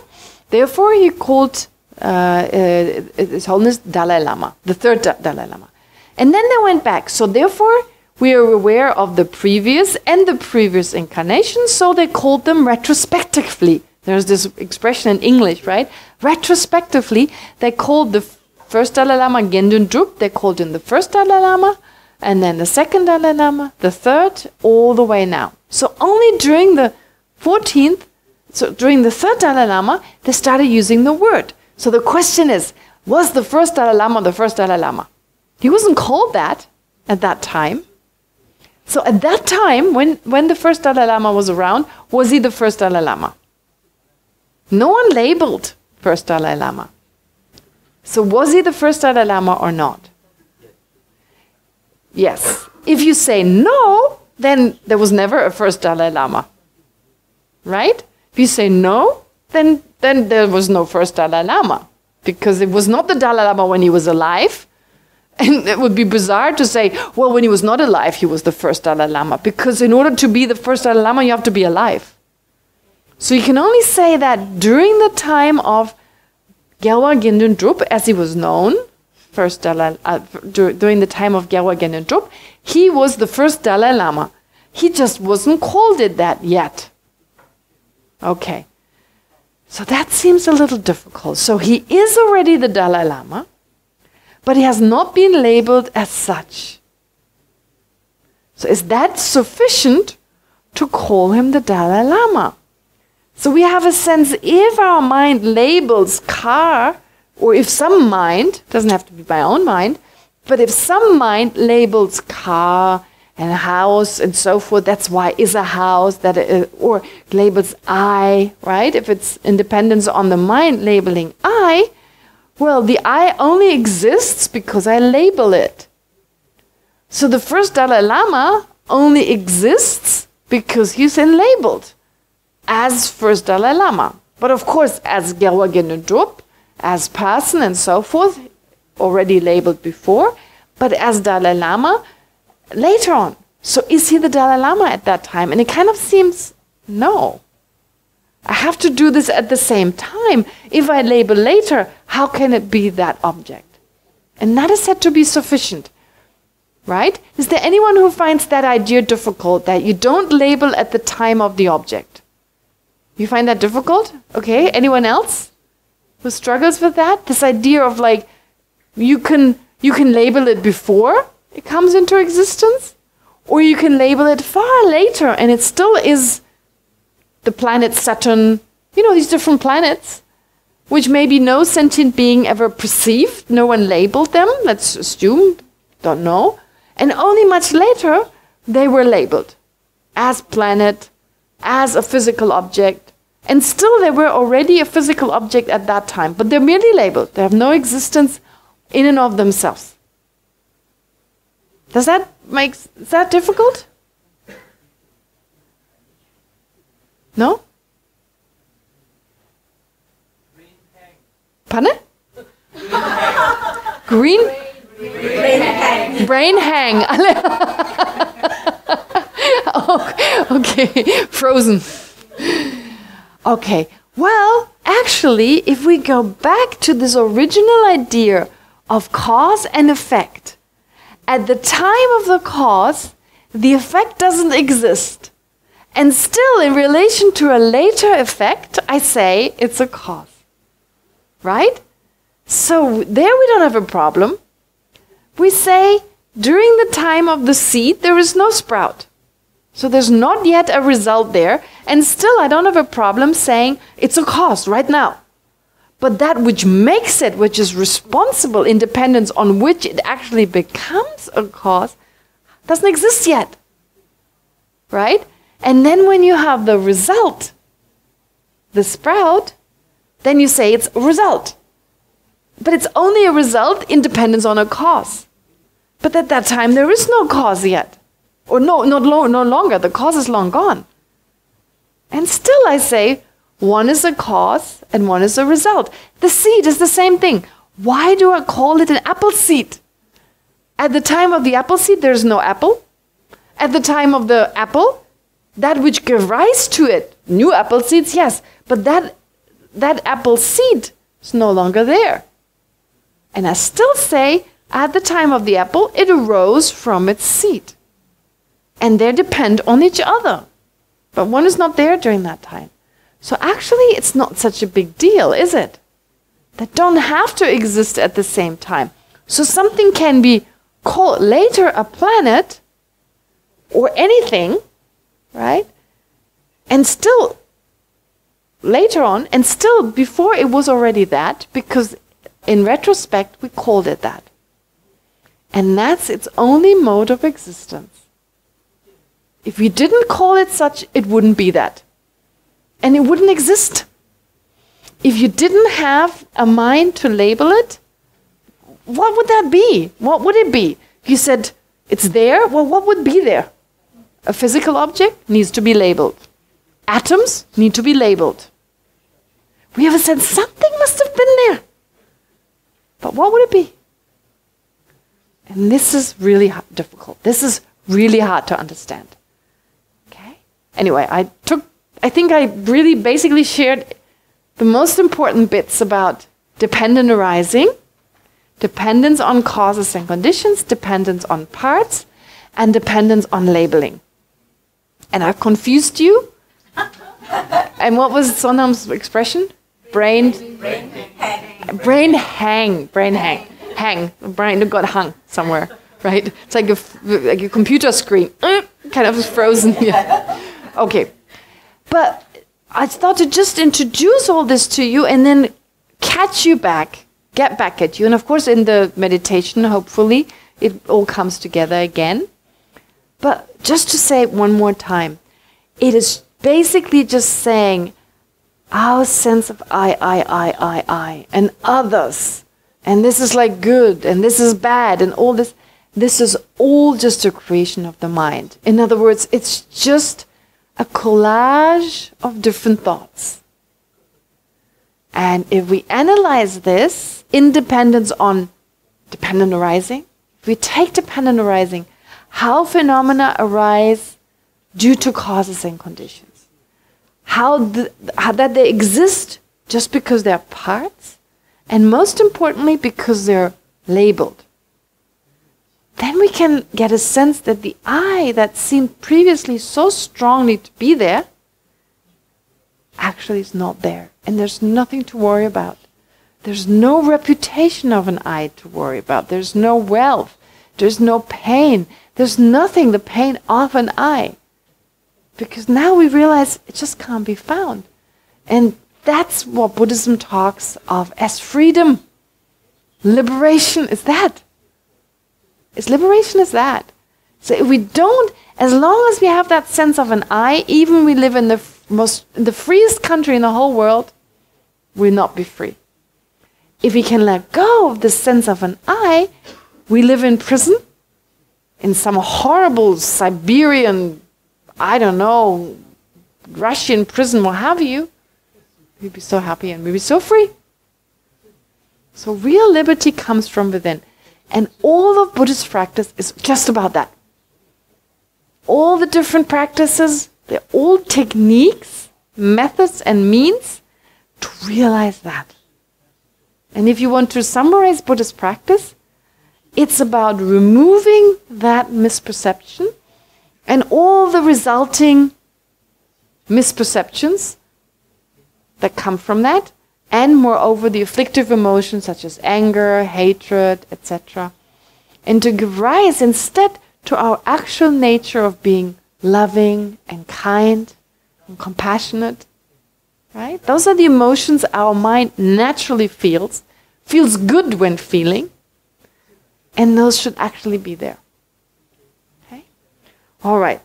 therefore he called His Holiness Dalai Lama, the 3rd Dalai Lama. And then they went back. So therefore, we are aware of the previous and the previous incarnations, so they called them retrospectively. There's this expression in English, right? Retrospectively, they called the first Dalai Lama Gendun Drup, they called him the first Dalai Lama, and then the second Dalai Lama, the 3rd, all the way now. So only during the 14th, so during the 3rd Dalai Lama, they started using the word. So the question is, was the first Dalai Lama the first Dalai Lama? He wasn't called that at that time. So at that time, when the first Dalai Lama was around, was he the first Dalai Lama? No one labeled first Dalai Lama. So was he the first Dalai Lama or not? Yes. If you say no, then there was never a first Dalai Lama. Right? If you say no, then there was no first Dalai Lama. Because it was not the Dalai Lama when he was alive. And it would be bizarre to say, well, when he was not alive, he was the first Dalai Lama. Because in order to be the first Dalai Lama, you have to be alive. So you can only say that during the time of Gyalwa Gendun Drup, as he was known, during the time of Gyalwa Gendun Drup, he was the first Dalai Lama. He just wasn't called it that yet. Okay. So that seems a little difficult. So he is already the Dalai Lama, but he has not been labeled as such. So is that sufficient to call him the Dalai Lama? So we have a sense, if our mind labels car, or if some mind, doesn't have to be my own mind, but if some mind labels car and house and so forth, that's why is a house, or labels I, right? If it's independence on the mind labeling I, Well, the I only exists because I label it. So the first Dalai Lama only exists because he's labeled as first Dalai Lama. But of course, as Gyalwa Gyen Drup, as person and so forth, already labeled before, but as Dalai Lama later on. So is he the Dalai Lama at that time? And it kind of seems, no. I have to do this at the same time. If I label later, how can it be that object? And that is said to be sufficient. Right? Is there anyone who finds that idea difficult, that you don't label at the time of the object? You find that difficult? Okay. Anyone else who struggles with that? This idea of like, you can label it before it comes into existence, or you can label it far later and it still is the planet Saturn, these different planets, which maybe no sentient being ever perceived. No one labeled them, let's assume, don't know. And only much later, they were labeled as planet, as a physical object. And still they were already a physical object at that time. But they're merely labeled. They have no existence in and of themselves. Is that difficult? No? Pardon? Green? Brain hang. Oh, okay, frozen. Okay, well, actually, if we go back to this original idea of cause and effect, at the time of the cause, the effect doesn't exist. And still, in relation to a later effect, I say it's a cause. Right? So there we don't have a problem. We say, during the time of the seed, there is no sprout. So there's not yet a result there. And still, I don't have a problem saying it's a cause right now. But that which makes it, which is responsible, in dependence on which it actually becomes a cause, doesn't exist yet. Right? And then when you have the result, the sprout, then you say it's a result. But it's only a result in dependence on a cause. But at that time, there is no cause yet. Or no longer. The cause is long gone. And still I say, one is a cause and one is a result. The seed is the same thing. Why do I call it an apple seed? At the time of the apple seed, there is no apple. At the time of the apple, that which gave rise to it, new apple seeds, yes. But that apple seed is no longer there. And I still say, at the time of the apple, it arose from its seed. And they depend on each other. But one is not there during that time. So actually, it's not such a big deal, is it? They don't have to exist at the same time. So something can be called later a planet or anything, right? And still, later on, and still before it was already that, because in retrospect, we called it that. And that's its only mode of existence. If we didn't call it such, it wouldn't be that. And it wouldn't exist. If you didn't have a mind to label it, what would that be? What would it be? If you said, it's there, well, what would be there? A physical object needs to be labeled. Atoms need to be labeled. We ever said something must have been there. But what would it be? And this is really difficult. This is really hard to understand. Okay? Anyway, I think I really basically shared the most important bits about dependent arising, dependence on causes and conditions, dependence on parts, and dependence on labeling. And I've confused you. And what was Sonam's expression? Brain hang. Hang. Brain got hung somewhere, right? It's like a computer screen. Kind of frozen. Yeah. Okay. But I thought to just introduce all this to you and then catch you back, get back at you. And of course, in the meditation, hopefully, it all comes together again. But just to say it one more time, it is basically just saying our sense of I, and others And this is like good, and this is bad, and all this. This is all just a creation of the mind. In other words, it's just a collage of different thoughts. And if we analyze this, independence on dependent arising, if we take dependent arising, how phenomena arise due to causes and conditions, how that they exist just because they're parts, and most importantly, because they're labeled. Then we can get a sense that the I that seemed previously so strongly to be there actually is not there. And there's nothing to worry about. There's no reputation of an I to worry about. There's no wealth. There's no pain. There's nothing, the pain of an I. Because now we realize it just can't be found. And that's what Buddhism talks of as freedom. Liberation is that. Liberation is that. So if we don't, as long as we have that sense of an I, even we live in the freest country in the whole world, we'll not be free. If we can let go of the sense of an I, we live in prison, in some horrible Siberian, I don't know, Russian prison, what have you, we'd be so happy and we'd be so free. So real liberty comes from within. And all of Buddhist practice is just about that. All the different practices, they're all techniques, methods and means to realize that. And if you want to summarize Buddhist practice, it's about removing that misperception and all the resulting misperceptions that come from that, and moreover the afflictive emotions such as anger, hatred, etc. And to give rise instead to our actual nature of being loving and kind and compassionate. Right? Those are the emotions our mind naturally feels good when feeling, and those should actually be there. Okay? All right.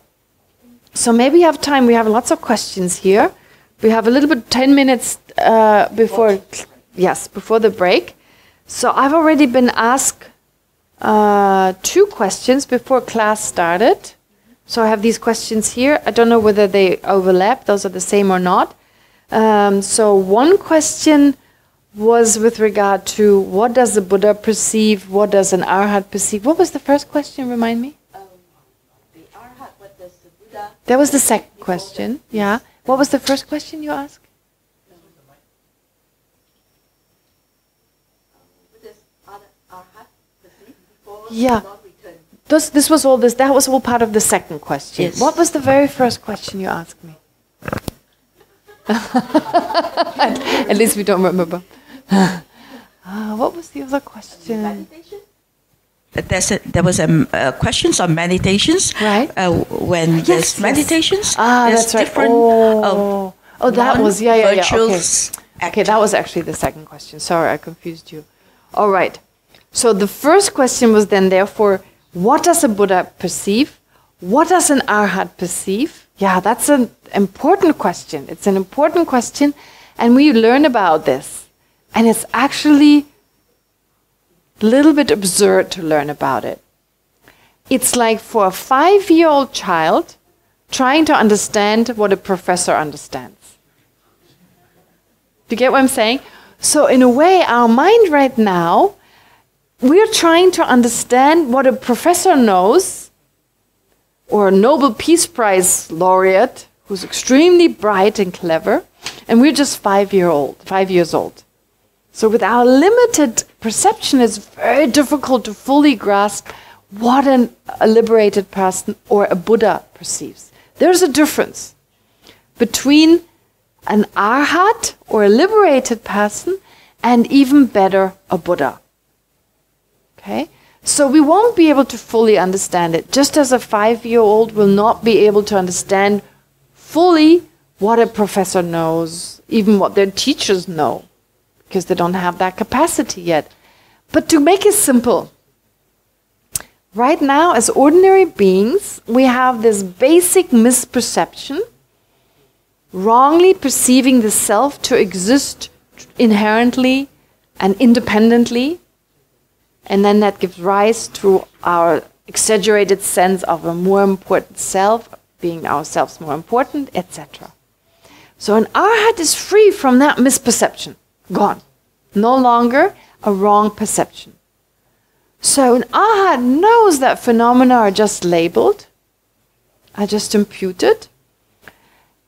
So maybe you have time, we have lots of questions here. We have a little bit, 10 minutes before the break. So I've already been asked 2 questions before class started. So I have these questions here. I don't know whether they overlap, those are the same or not. So one question was with regard to what does the Buddha perceive, what does an Arhat perceive? What was the first question, remind me? The Arhat, what does the Buddha... That was the second question, yeah. What was the first question you asked? What does Arhat perceive before Yeah. Lord return? This was all this. That was all part of the second question. Yes. What was the very first question you asked me? At least we don't remember. What was the other question? Meditation? There was questions on meditations. Right. When there's meditations, there's that's right. different That was yeah. virtuous Okay, that was actually the second question. Sorry, I confused you. All right. So the first question was then, therefore, what does a Buddha perceive? What does an Arhat perceive? Yeah, that's an important question. It's an important question, and we learn about this. And it's actually a little bit absurd to learn about it. It's like for a 5-year-old child trying to understand what a professor understands. Do you get what I'm saying? So in a way, our mind right now, we're trying to understand what a professor knows, or a Nobel Peace Prize laureate who's extremely bright and clever, and we're just 5 years old. So with our limited perception, it's very difficult to fully grasp what a liberated person or a Buddha perceives. There's a difference between an Arhat or a liberated person and even better, a Buddha. Okay? So we won't be able to fully understand it, just as a 5-year-old will not be able to understand fully what a professor knows, even what their teachers know, because they don't have that capacity yet. But to make it simple, right now as ordinary beings, we have this basic misperception, wrongly perceiving the self to exist inherently and independently And then that gives rise to our exaggerated sense of a more important self, being ourselves more important, etc. So an arhat is free from that misperception. Gone. No longer a wrong perception. So an arhat knows that phenomena are just labeled, are just imputed,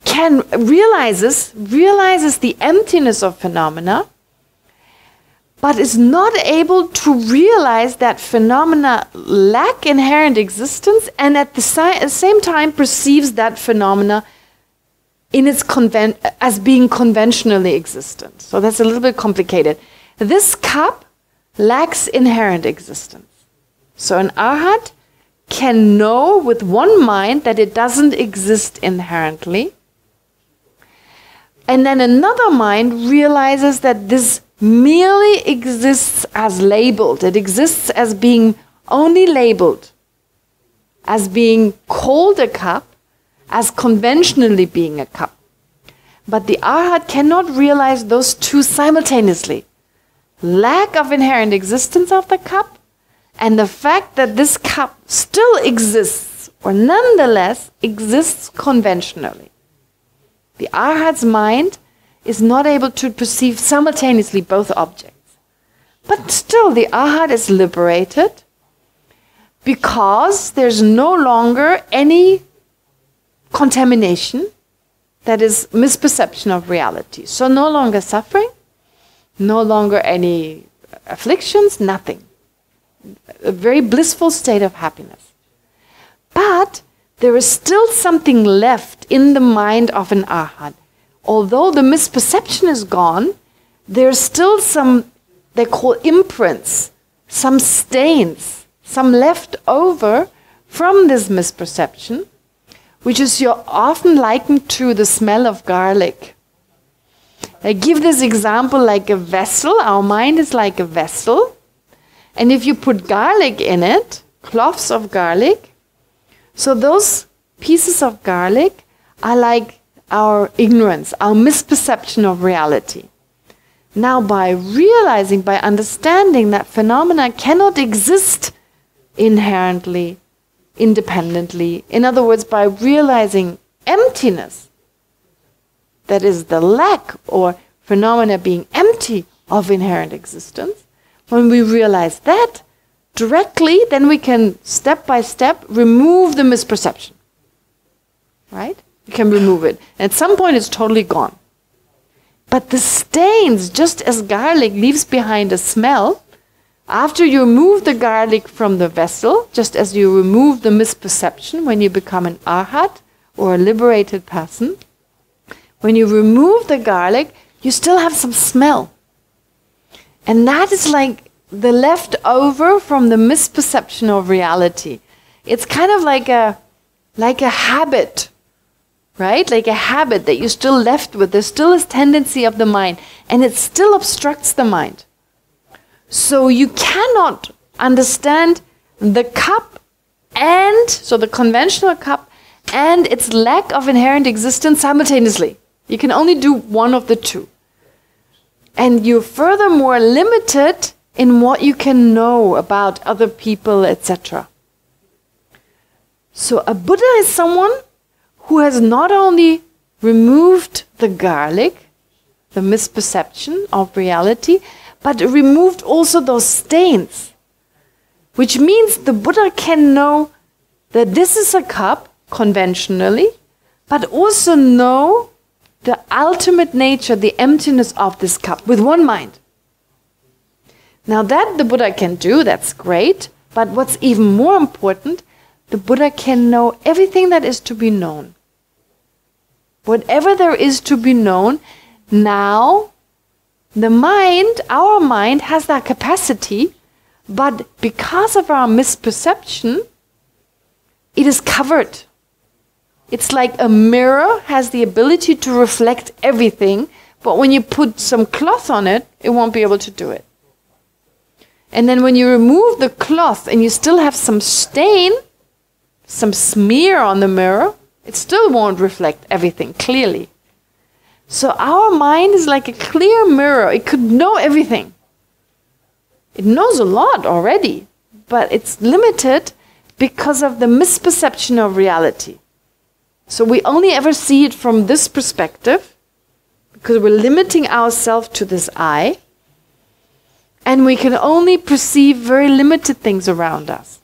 realizes the emptiness of phenomena, but is not able to realize that phenomena lack inherent existence, and at the same time perceives that phenomena in its as being conventionally existent. So that's a little bit complicated. This cup lacks inherent existence. So an arhat can know with one mind that it doesn't exist inherently. And then another mind realizes that this merely exists as labeled. It exists as being only labeled, as being called a cup, as conventionally being a cup. But the arhat cannot realize those two simultaneously. Lack of inherent existence of the cup, and the fact that this cup still exists, or nonetheless exists conventionally. The arhat's mind is not able to perceive simultaneously both objects. But still the arhat is liberated because there's no longer any contamination, that is misperception of reality. So no longer suffering, no longer any afflictions, nothing. A very blissful state of happiness. But there is still something left in the mind of an arhat. Although the misperception is gone, there's still some, they call imprints, some stains, some left over from this misperception, which is often likened to the smell of garlic. I give this example like a vessel. Our mind is like a vessel. And if you put garlic in it, cloves of garlic, so those pieces of garlic are like our ignorance, our misperception of reality. Now by realizing, by understanding that phenomena cannot exist inherently, independently, in other words, by realizing emptiness, that is the lack or phenomena being empty of inherent existence, when we realize that directly, then we can step by step remove the misperception. Right? You can remove it. And at some point it's totally gone. But the stains, just as garlic leaves behind a smell, after you remove the garlic from the vessel, just as you remove the misperception when you become an arhat or a liberated person, when you remove the garlic, you still have some smell. And that is like the leftover from the misperception of reality. It's kind of like a habit, right? Like a habit that you're still left with. There's still a tendency of the mind, and it still obstructs the mind. So you cannot understand the cup and, so the conventional cup, and its lack of inherent existence simultaneously. You can only do one of the two. And you're furthermore limited in what you can know about other people, etc. So a Buddha is someone who has not only removed the garlic, the misperception of reality, but removed also those stains. Which means the Buddha can know that this is a cup, conventionally, but also know the ultimate nature, the emptiness of this cup, with one mind. Now that the Buddha can do, that's great, but what's even more important, the Buddha can know everything that is to be known. Whatever there is to be known, now the mind, our mind, has that capacity, but because of our misperception, it is covered. It's like a mirror has the ability to reflect everything, but when you put some cloth on it, it won't be able to do it. And then when you remove the cloth and you still have some stain, some smear on the mirror, it still won't reflect everything clearly. So our mind is like a clear mirror. It could know everything. It knows a lot already, but it's limited because of the misperception of reality. So we only ever see it from this perspective, because we're limiting ourselves to this I, and we can only perceive very limited things around us.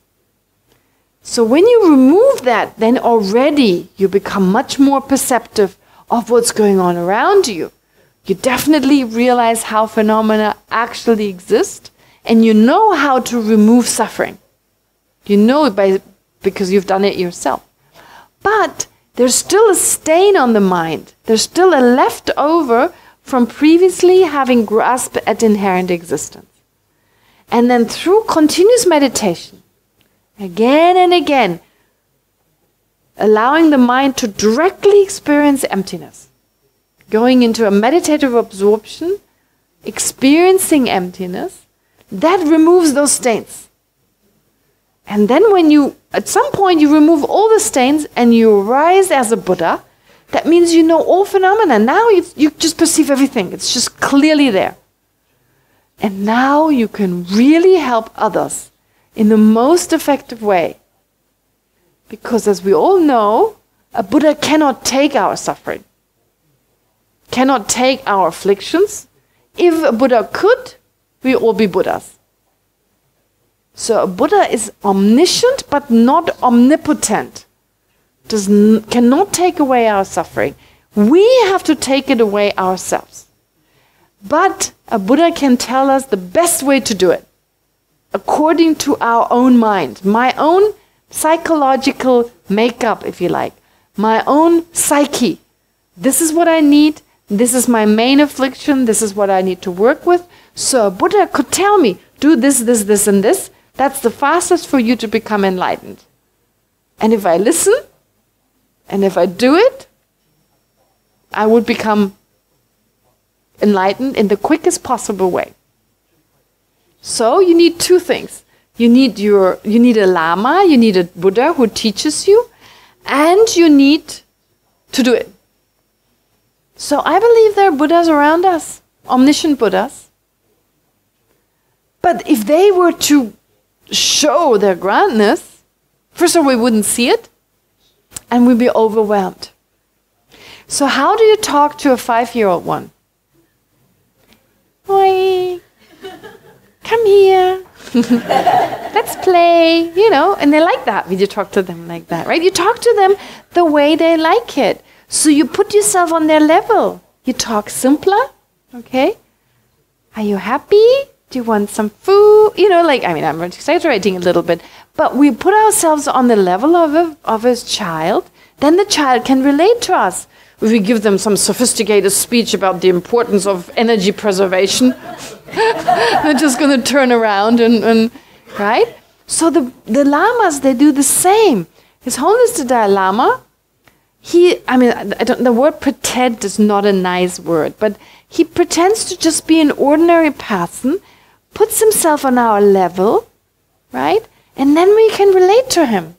So when you remove that, then already you become much more perceptive of what's going on around you. You definitely realize how phenomena actually exist, and you know how to remove suffering. You know it because you've done it yourself. But there's still a stain on the mind. There's still a leftover from previously having grasped at inherent existence. And then through continuous meditation, again and again, allowing the mind to directly experience emptiness, going into a meditative absorption, experiencing emptiness, that removes those stains. And then when you, at some point, you remove all the stains and you rise as a Buddha, that means you know all phenomena. Now you just perceive everything. It's just clearly there. And now you can really help others in the most effective way. Because as we all know, a Buddha cannot take our suffering, cannot take our afflictions. If a Buddha could, we all be Buddhas. So a Buddha is omniscient but not omnipotent. Cannot take away our suffering. We have to take it away ourselves. But a Buddha can tell us the best way to do it, according to our own mind, my own psychological makeup, if you like, my own psyche. This is what I need. This is my main affliction. This is what I need to work with. So a Buddha could tell me, do this, this, this, and this. That's the fastest for you to become enlightened. And if I listen, and if I do it, I would become enlightened in the quickest possible way. So you need two things. You need a Lama, you need a Buddha who teaches you, and you need to do it. So I believe there are Buddhas around us, omniscient Buddhas. But if they were to show their grandness, first of all, we wouldn't see it, and we'd be overwhelmed. So how do you talk to a 5-year-old one? Oi, come here. Let's play, and they like that when you talk to them like that, right? You talk to them the way they like it. So you put yourself on their level. You talk simpler, okay? Are you happy? Do you want some food? I'm exaggerating a little bit, but we put ourselves on the level of a child, then the child can relate to us. If we give them some sophisticated speech about the importance of energy preservation, they're just going to turn around and right? So the lamas, they do the same. His Holiness the Dalai Lama, the word pretend is not a nice word, but he pretends to just be an ordinary person, puts himself on our level, right? And then we can relate to him.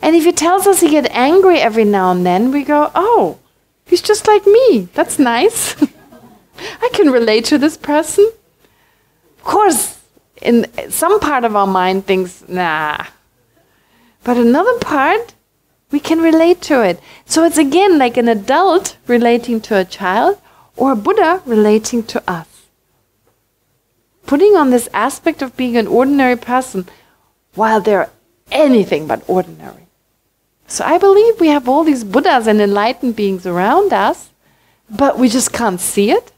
And if he tells us he gets angry every now and then, we go, oh, he's just like me. That's nice. I can relate to this person. Of course, in some part of our mind thinks, nah. But another part, we can relate to it. So it's again like an adult relating to a child or a Buddha relating to us. Putting on this aspect of being an ordinary person while they're anything but ordinary. So I believe we have all these Buddhas and enlightened beings around us, but we just can't see it.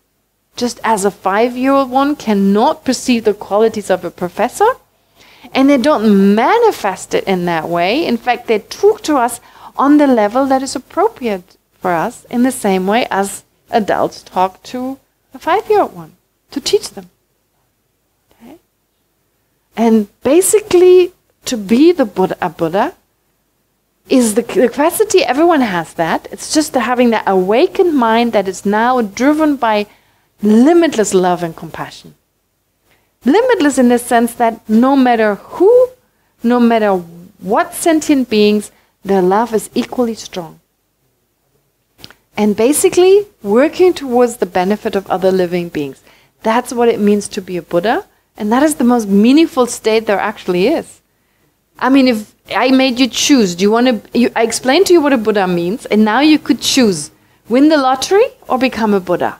Just as a 5-year-old one cannot perceive the qualities of a professor, and they don't manifest it in that way. In fact, they talk to us on the level that is appropriate for us in the same way as adults talk to a 5-year-old one, to teach them. Okay? And basically, to be a Buddha is the capacity, everyone has that. It's just having that awakened mind that is now driven by limitless love and compassion. Limitless in the sense that no matter who, no matter what sentient beings, their love is equally strong. And basically, working towards the benefit of other living beings. That's what it means to be a Buddha, And that is the most meaningful state there actually is. I mean, if I made you choose, do you want to, I explained to you what a Buddha means, and now you could choose, win the lottery or become a Buddha.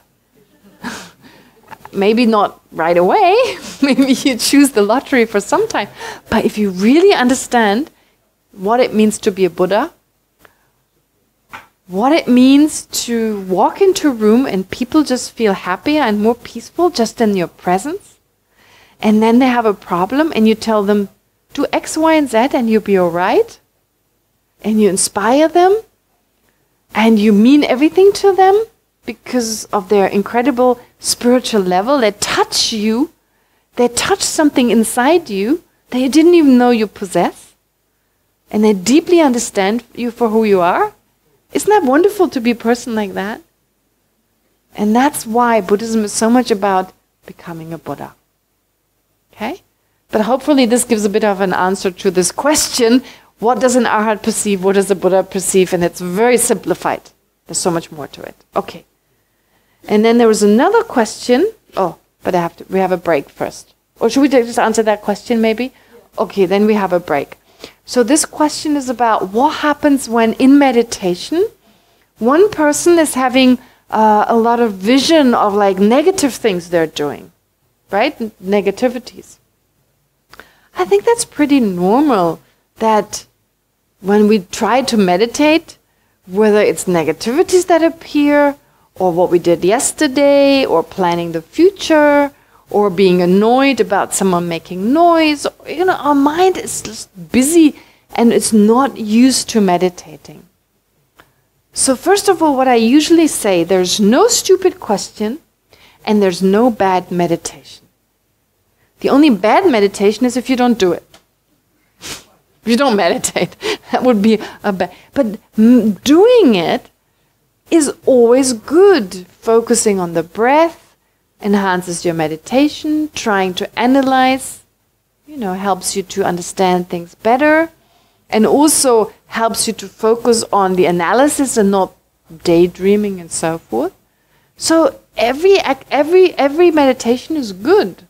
Maybe not right away, maybe you choose the lottery for some time. But if you really understand what it means to be a Buddha, what it means to walk into a room and people just feel happier and more peaceful just in your presence, and then they have a problem and you tell them, do X, Y, and Z and you'll be all right, and you inspire them, and you mean everything to them because of their incredible spiritual level. They touch you, they touch something inside you that you didn't even know you possess, and they deeply understand you for who you are. Isn't that wonderful to be a person like that? And that's why Buddhism is so much about becoming a Buddha. Okay? But hopefully this gives a bit of an answer to this question, what does an arhat perceive, what does a Buddha perceive? And it's very simplified. There's so much more to it. Okay. And then there was another question. Oh, but we have a break first. Or should we just answer that question maybe? Yeah. Okay, then we have a break. So this question is about what happens when in meditation, one person is having a lot of vision of like negative things they're doing, right? Negativities. I think that's pretty normal that when we try to meditate, whether it's negativities that appear, or what we did yesterday, or planning the future, or being annoyed about someone making noise, our mind is just busy and it's not used to meditating. So first of all, what I usually say, there's no stupid question and there's no bad meditation. The only bad meditation is if you don't do it. If you don't meditate, that would be a bad. But doing it is always good. Focusing on the breath enhances your meditation. Trying to analyze, helps you to understand things better. And also helps you to focus on the analysis and not daydreaming and so forth. So every meditation is good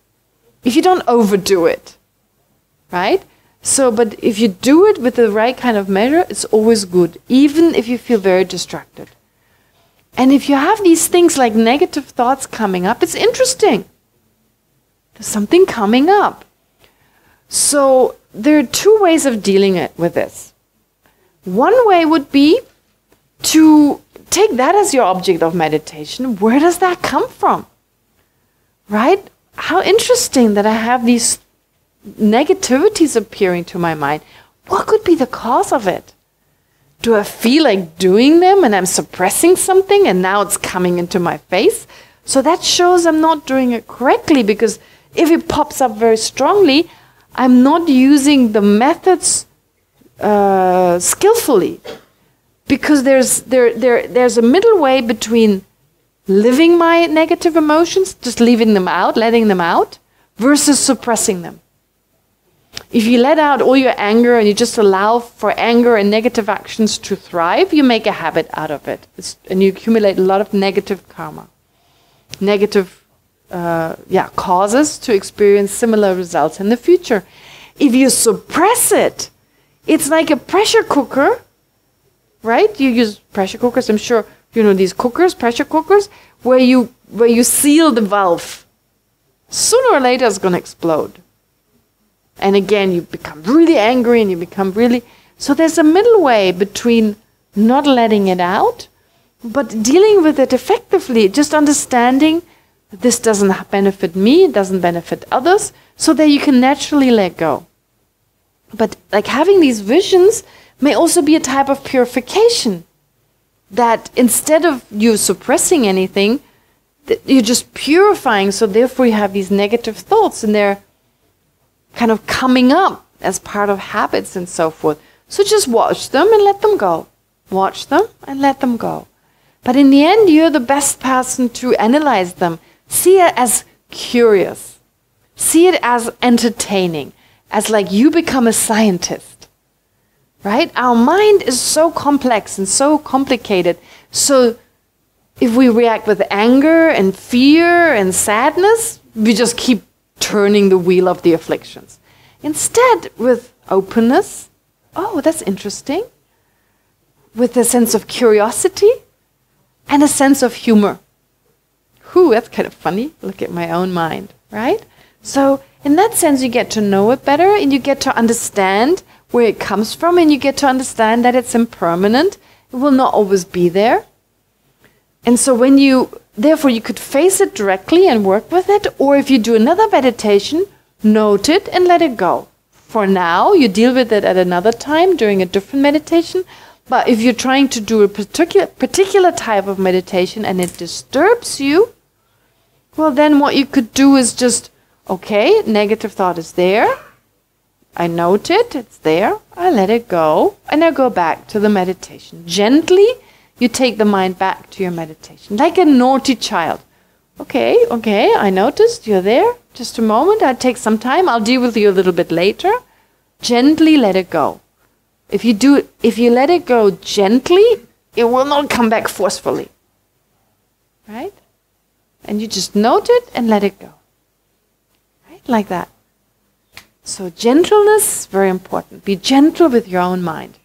if you don't overdo it, right? So, but if you do it with the right kind of measure, it's always good, even if you feel very distracted. And if you have these things like negative thoughts coming up, it's interesting. There's something coming up. So there are two ways of dealing with this. One way would be to take that as your object of meditation. Where does that come from? Right? How interesting that I have these negativities appearing to my mind. What could be the cause of it? Do I feel like doing them and I'm suppressing something and now it's coming into my face? So that shows I'm not doing it correctly, because if it pops up very strongly, I'm not using the methods skillfully, because there's a middle way between living my negative emotions, just leaving them out, letting them out, versus suppressing them. If you let out all your anger and you just allow for anger and negative actions to thrive, you make a habit out of it. And you accumulate a lot of negative karma. Negative causes to experience similar results in the future. If you suppress it, it's like a pressure cooker, right? You use pressure cookers, I'm sure you know these cookers, pressure cookers, where you seal the valve. Sooner or later it's going to explode. And again, you become really angry and you become really... So there's a middle way between not letting it out, but dealing with it effectively, just understanding this doesn't benefit me, it doesn't benefit others, so that you can naturally let go. But like having these visions may also be a type of purification, that instead of you suppressing anything, you're just purifying, so therefore you have these negative thoughts and they're kind of coming up as part of habits and so forth. So just watch them and let them go. Watch them and let them go. But in the end, you're the best person to analyze them. See it as curious. See it as entertaining. As like you become a scientist. Right? Our mind is so complex and so complicated. So if we react with anger and fear and sadness, we just keep turning the wheel of the afflictions. Instead, with openness, oh, that's interesting, with a sense of curiosity and a sense of humor. That's kind of funny. Look at my own mind, right? So in that sense, you get to know it better and you get to understand where it comes from, and you get to understand that it's impermanent. It will not always be there. And so therefore you could face it directly and work with it, or if you do another meditation, note it and let it go. For now, you deal with it at another time during a different meditation. But if you're trying to do a particular type of meditation and it disturbs you, well, then what you could do is just, okay, negative thought is there. I note it, it's there. I let it go, and I go back to the meditation. Gently, you take the mind back to your meditation, like a naughty child. Okay, I noticed you're there. Just a moment, I'll take some time. I'll deal with you a little bit later. Gently let it go. If you let it go gently, it will not come back forcefully. Right? And you just note it and let it go. Right? Like that. So gentleness, very important. Be gentle with your own mind.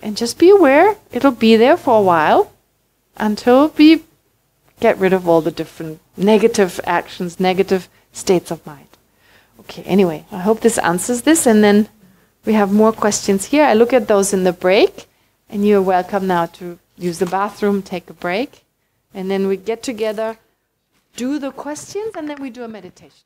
And just be aware, it'll be there for a while until we get rid of all the different negative actions, negative states of mind. Okay, anyway, I hope this answers this, and then we have more questions here. I look at those in the break, and you're welcome now to use the bathroom, take a break, and then we get together, do the questions, and then we do a meditation.